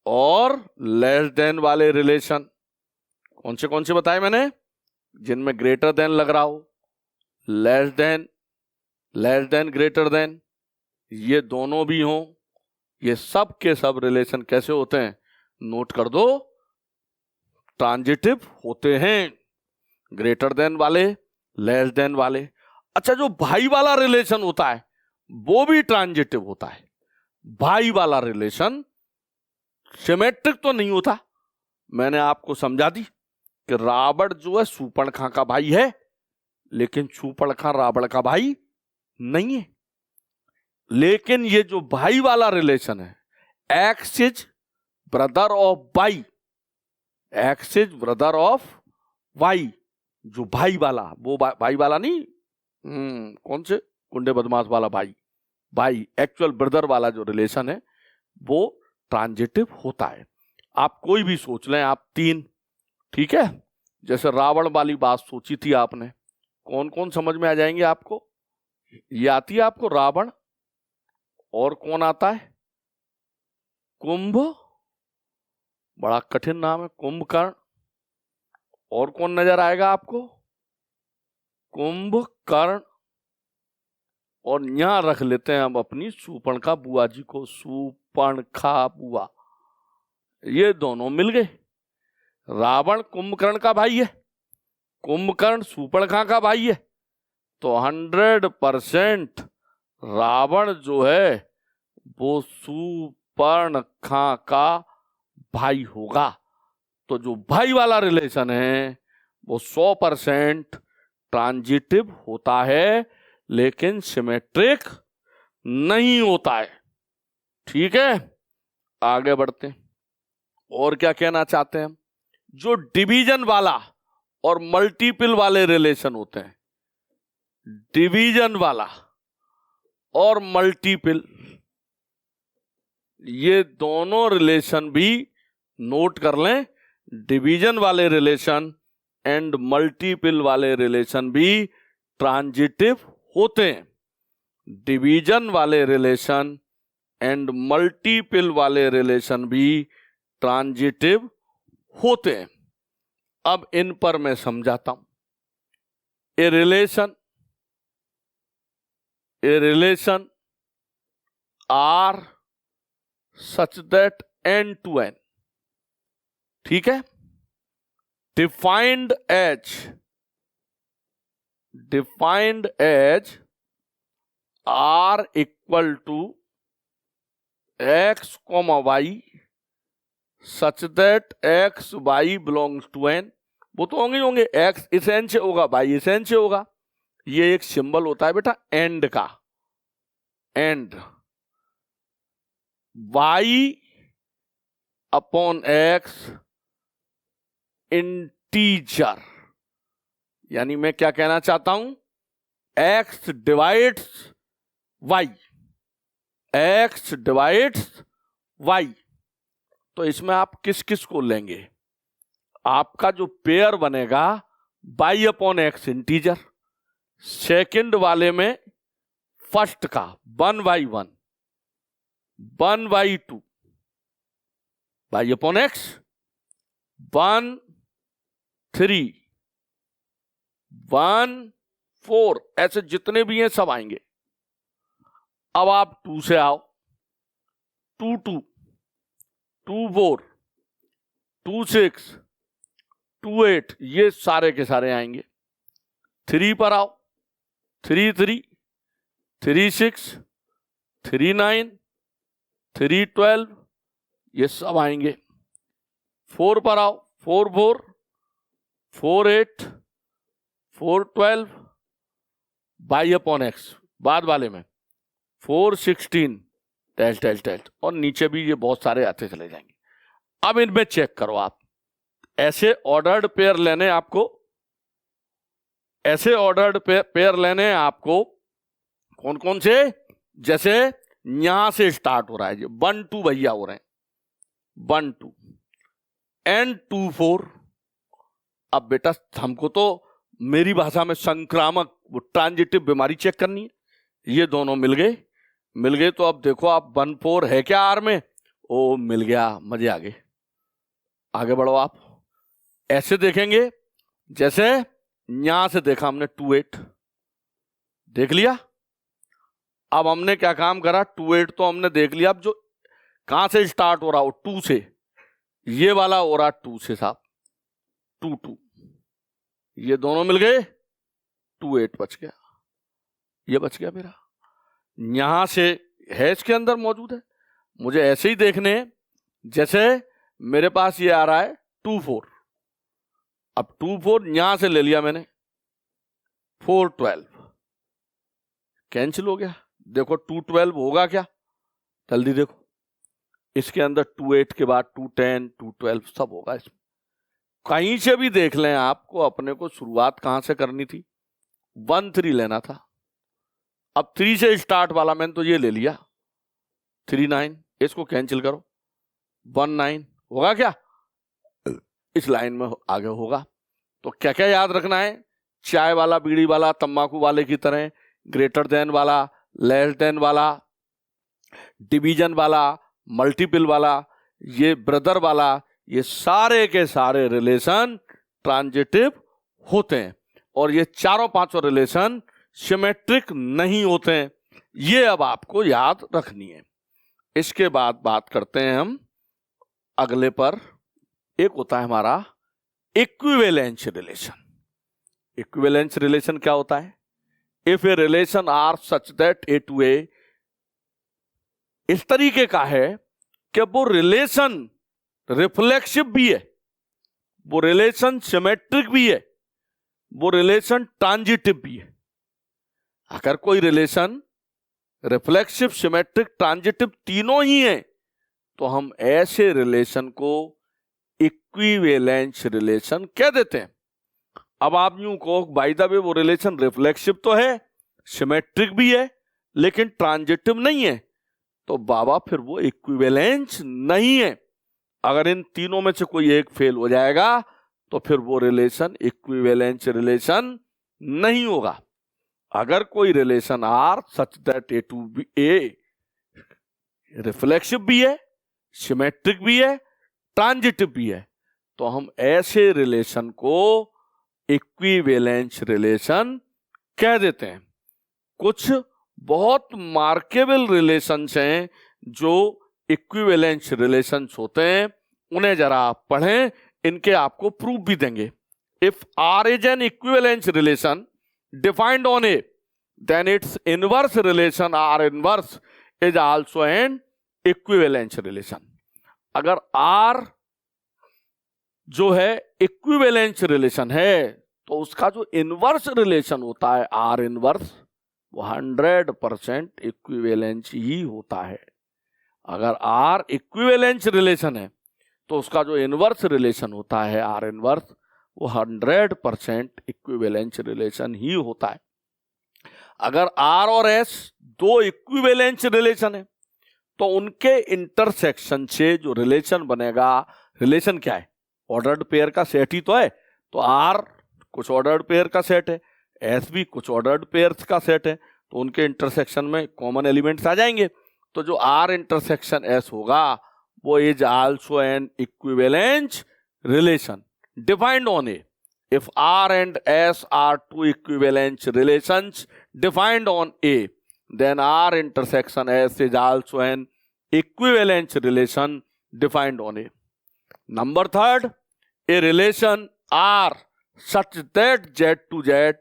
S1: और लेस देन वाले रिलेशन। कौन से बताए मैंने, जिनमें ग्रेटर देन लग रहा हो, लेस देन ग्रेटर देन, ये दोनों भी हों, ये सब के सब रिलेशन कैसे होते हैं, नोट कर दो, ट्रांजिटिव होते हैं। ग्रेटर देन वाले, लेस देन वाले। अच्छा, जो भाई वाला रिलेशन होता है वो भी ट्रांजिटिव होता है। भाई वाला रिलेशन सिमेट्रिक तो नहीं होता, मैंने आपको समझा दी कि रावण जो है शूर्पणखा का भाई है, लेकिन शूर्पणखा रावण का भाई नहीं है। लेकिन ये जो भाई वाला रिलेशन है, x is brother of y, x is brother of y, जो भाई वाला, वो भाई वाला नहीं, कौन से गुंडे बदमाश वाला भाई एक्चुअल ब्रदर वाला जो रिलेशन है वो ट्रांजिटिव होता है। आप कोई भी सोच लें, आप 3, ठीक है, जैसे रावण वाली बात सोची थी आपने, कौन कौन समझ में आ जाएंगे आपको, ये आती है आपको रावण, और कौन आता है, कुंभ, बड़ा कठिन नाम है कुंभकर्ण, और कौन नजर आएगा आपको, कुंभकर्ण, और यहां रख लेते हैं हम अपनी शूर्पणखा बुआ जी को, शूर्पणखा बुआ, ये दोनों मिल गए। रावण कुंभकर्ण का भाई है, कुंभकर्ण शूर्पणखा का भाई है, तो 100% रावण जो है वो शूर्पणखा का भाई होगा। तो जो भाई वाला रिलेशन है वो 100% ट्रांजिटिव होता है, लेकिन सिमेट्रिक नहीं होता है। ठीक है, आगे बढ़ते हैं। और क्या कहना चाहते हैं हम, जो डिवीजन वाला और मल्टीपल वाले रिलेशन होते हैं, डिवीजन वाला और मल्टीपल, ये दोनों रिलेशन भी नोट कर लें। डिवीजन वाले रिलेशन एंड मल्टीपल वाले रिलेशन भी ट्रांजिटिव होते हैं। डिवीजन वाले रिलेशन एंड मल्टीपल वाले रिलेशन भी ट्रांजिटिव होते हैं। अब इन पर मैं समझाता हूं। A relation R such that N to N, ठीक है, defined as R equal to x comma Y such that x Y belongs to N. वो तो होंगे एक्स इस एन से होगा, वाई इस एन से होगा। ये एक सिंबल होता है बेटा एंड का, and y upon x integer, यानी मैं क्या कहना चाहता हूं, x divides Y, x divides Y. तो इसमें आप किस किस को लेंगे, आपका जो पेयर बनेगा y upon x integer, second वाले में फर्स्ट का 1/1, 1/2 वाई अपॉन एक्स, 1 3 1 4, ऐसे जितने भी हैं सब आएंगे। अब आप 2 से आओ, 2 2 2 4 2 6 2 8, ये सारे के सारे आएंगे। 3 पर आओ, 3 3 3 6 3 9 3 12, ये सब आएंगे। 4 पर आओ, 4 4 4 8 4 12 बाई अपॉन एक्स, बाद वाले में 4 16 डैश डैश डैश, और नीचे भी ये बहुत सारे आते चले जाएंगे। अब इनमें चेक करो आप, ऐसे ऑर्डर्ड पेयर लेने आपको, ऐसे ऑर्डर्ड पेयर लेने हैं आपको। कौन कौन से? जैसे यहां से स्टार्ट हो रहा है, 1 2 भैया हो रहे हैं, 1 2 एंड 2 4। अब बेटा हमको तो मेरी भाषा में संक्रामक ट्रांजिटिव बीमारी चेक करनी है। ये दोनों मिल गए, मिल गए तो अब देखो आप 1 4 है क्या आर में? ओ मिल गया, मजे आ गए। आगे बढ़ो आप, ऐसे देखेंगे जैसे यहां से देखा हमने 2 8, देख लिया। अब हमने क्या काम करा, 2 8 तो हमने देख लिया। अब जो कहां से स्टार्ट हो रहा हो, 2 से, ये वाला हो रहा 2 से साहब, 2 2, ये दोनों मिल गए, 2 8 बच गया, ये बच गया मेरा। यहां से है इसके अंदर मौजूद है, मुझे ऐसे ही देखने हैं जैसे मेरे पास ये आ रहा है 2 4। अब 2 4 यहां से ले लिया मैंने, 4 12 कैंसिल हो गया। देखो 2 12 होगा क्या, जल्दी देखो, इसके अंदर 2 8 के बाद 2 10 2 12 सब होगा इसमें। कहीं से भी देख लें, आपको अपने को शुरुआत कहां से करनी थी, 1 3 लेना था। अब 3 से स्टार्ट वाला मैंने तो ये ले लिया, 3 9, इसको कैंसिल करो, 1 9 होगा क्या, इस लाइन में आगे होगा। तो क्या क्या याद रखना है, चाय वाला, बीड़ी वाला, तंबाकू वाले की तरह, ग्रेटर देन वाला, लेस देन वाला, डिवीजन वाला, मल्टीपल वाला, ये ब्रदर वाला, ये सारे के सारे रिलेशन ट्रांजिटिव होते हैं। और ये चारों पांचों रिलेशन सिमेट्रिक नहीं होते हैं, ये अब आपको याद रखनी है। इसके बाद बात करते हैं हम अगले पर, एक होता है हमारा इक्विवेलेंस रिलेशन। इक्विवेलेंस रिलेशन क्या होता है? If a relation R such that A to A, इस तरीके का है कि वो रिलेशन रिफ्लेक्सिव भी है, वो रिलेशन सिमेट्रिक भी है, वो रिलेशन ट्रांजिटिव भी है। अगर कोई रिलेशन रिफ्लेक्सिव, सिमेट्रिक, ट्रांजिटिव तीनों ही है, तो हम ऐसे रिलेशन को इक्विवेलेंस रिलेशन कह देते हैं। अब आप यूं कहो, बाय द वे वो रिलेशन रिफ्लेक्सिव तो है, सिमेट्रिक भी है, लेकिन ट्रांजिटिव नहीं है, तो बाबा फिर वो इक्विवेलेंस नहीं है। अगर इन तीनों में से कोई एक फेल हो जाएगा तो फिर वो रिलेशन इक्विवेलेंस रिलेशन नहीं होगा। अगर कोई relation R such that A to B A reflexive भी है, सिमेट्रिक भी है, ट्रांजिटिव भी है, तो हम ऐसे रिलेशन को इक्विवेलेंस रिलेशन कह देते हैं। कुछ बहुत मार्केबल रिलेशंस हैं जो इक्विवेलेंस रिलेशंस होते हैं, उन्हें जरा आप पढ़ें, इनके आपको प्रूफ भी देंगे। If R is an equivalence relation defined on A, then its inverse relation R inverse is also an equivalence relation. अगर आर जो है इक्विवेलेंस रिलेशन है, तो उसका जो इनवर्स रिलेशन होता है आर इनवर्स, वो 100% इक्विवेलेंस ही होता है। अगर आर इक्विवेलेंस रिलेशन है तो उसका जो इनवर्स रिलेशन होता है आर इनवर्स, वो 100% इक्विवेलेंस रिलेशन ही होता है। अगर आर और एस दो इक्विवेलेंस रिलेशन है, तो उनके इंटरसेक्शन से जो रिलेशन बनेगा, रिलेशन क्या है, ऑर्डर्ड पेयर का सेट ही तो है। तो आर कुछ ऑर्डर्ड पेयर का सेट है, एस भी कुछ ऑर्डर्ड पेयर्स का सेट है, तो उनके इंटरसेक्शन में कॉमन एलिमेंट्स आ जाएंगे। तो जो आर इंटरसेक्शन एस होगा वो is also an equivalence relation defined on A. If R and S are two equivalence relations defined on A, then R intersection S is also an equivalence relation defined on A. Number third, A relation R such that Z to Z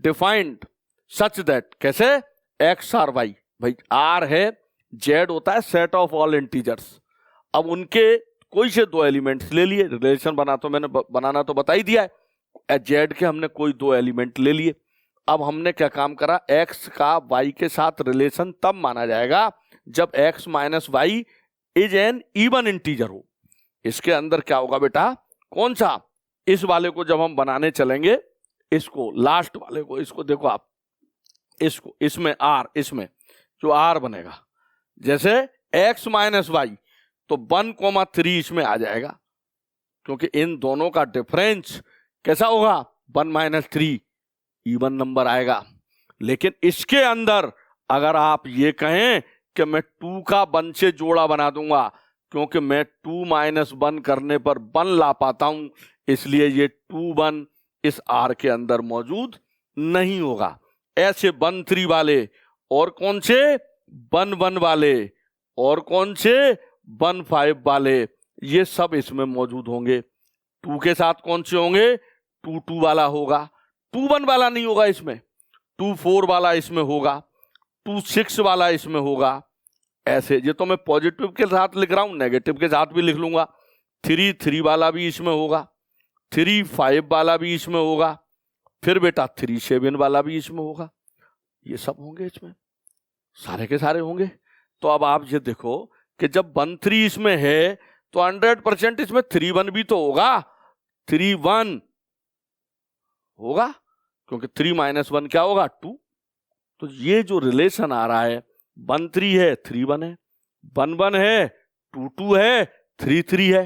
S1: defined such that, कैसे, x R y, भाई R है, Z होता है set of all integers. अब उनके कोई से दो एलिमेंट्स ले लिए, रिलेशन बनाना तो बता ही दिया है, जेड के हमने कोई दो एलिमेंट ले लिए। अब हमने क्या काम करा, एक्स का वाई के साथ रिलेशन तब माना जाएगा जब x minus y is an even integer हो। इसके अंदर क्या होगा बेटा, कौन सा, इस वाले को जब हम बनाने चलेंगे, इसको लास्ट वाले को, इसको देखो आप, इसको, इसमें आर, इसमें जो आर बनेगा, जैसे एक्स माइनस वाई तो 1,3 इसमें आ जाएगा, क्योंकि इन दोनों का डिफरेंस कैसा होगा, 1-3 इवन नंबर आएगा। लेकिन इसके अंदर अगर आप ये कहें कि मैं 2 का 1 से जोड़ा बना दूंगा, क्योंकि मैं 2-1 करने पर 1 ला पाता हूं, इसलिए ये 2-1 इस आर के अंदर मौजूद नहीं होगा। ऐसे 1-3 वाले और कौन से, 1-1 वाले और कौन से, 1-5 वाले, ये सब इसमें मौजूद होंगे। 2 के साथ कौन से होंगे, 2-2 वाला होगा, 2-1 वाला नहीं होगा इसमें, 2-4 वाला इसमें होगा, 2-6 वाला इसमें होगा। ऐसे, ये तो मैं पॉजिटिव के साथ लिख रहा हूं, नेगेटिव के साथ भी लिख लूंगा। 3-3 वाला भी इसमें होगा, 3-5 वाला भी इसमें होगा, फिर बेटा 3-7 वाला भी इसमें होगा। ये सब होंगे इसमें, सारे के सारे होंगे। तो अब आप ये देखो कि जब 1-3 इसमें है तो 100% इसमें 3-1 भी तो होगा, 3-1 होगा, क्योंकि 3-1 क्या होगा, 2। तो ये जो रिलेशन आ रहा है, 1-3 है, 3-1 है, 1-1 है, 2-2 है, 3-3 है,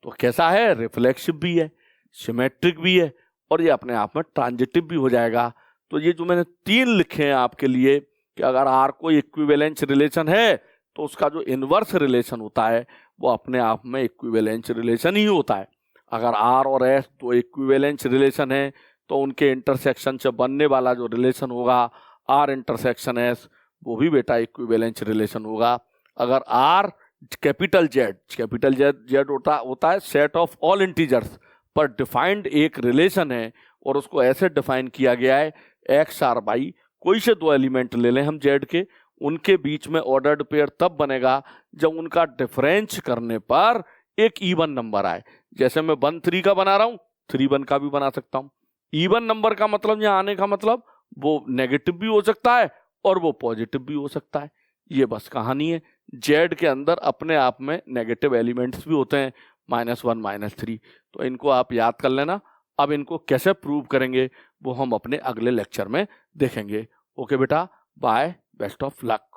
S1: तो कैसा है, रिफ्लेक्सिव भी है, सिमेट्रिक भी है, और ये अपने आप में ट्रांजिटिव भी हो जाएगा। तो ये जो मैंने 3 लिखे हैं आपके लिए, कि अगर आर कोई इक्विवेलेंस रिलेशन है तो उसका जो इनवर्स रिलेशन होता है वो अपने आप में इक्विवेलेंस रिलेशन ही होता है। अगर आर और एस दो इक्विवेलेंस रिलेशन है तो उनके इंटरसेक्शन से बनने वाला जो रिलेशन होगा, आर इंटरसेक्शन एस, वो भी बेटा इक्विवेलेंस रिलेशन होगा। अगर आर कैपिटल जेड होता है सेट ऑफ ऑल इंटीजर्स पर डिफाइंड एक रिलेशन है, और उसको ऐसे डिफाइन किया गया है, एक्स आर वाई कोई से दो एलिमेंट ले लें हम जेड के, उनके बीच में ऑर्डर्ड पेयर तब बनेगा जब उनका डिफरेंस करने पर एक इवन नंबर आए। जैसे मैं 1-3 का बना रहा हूं, 3-1 का भी बना सकता हूं। इवन नंबर का मतलब यहां आने का मतलब वो नेगेटिव भी हो सकता है और वो पॉजिटिव भी हो सकता है। ये बस कहानी है। जेड के अंदर अपने आप में नेगेटिव एलिमेंट्स भी होते हैं, -1 -3, तो इनको आप याद कर लेना। अब इनको कैसे प्रूव करेंगे वो हम अपने अगले लेक्चर में देखेंगे। ओके बेटा, बाय, बेस्ट ऑफ लक।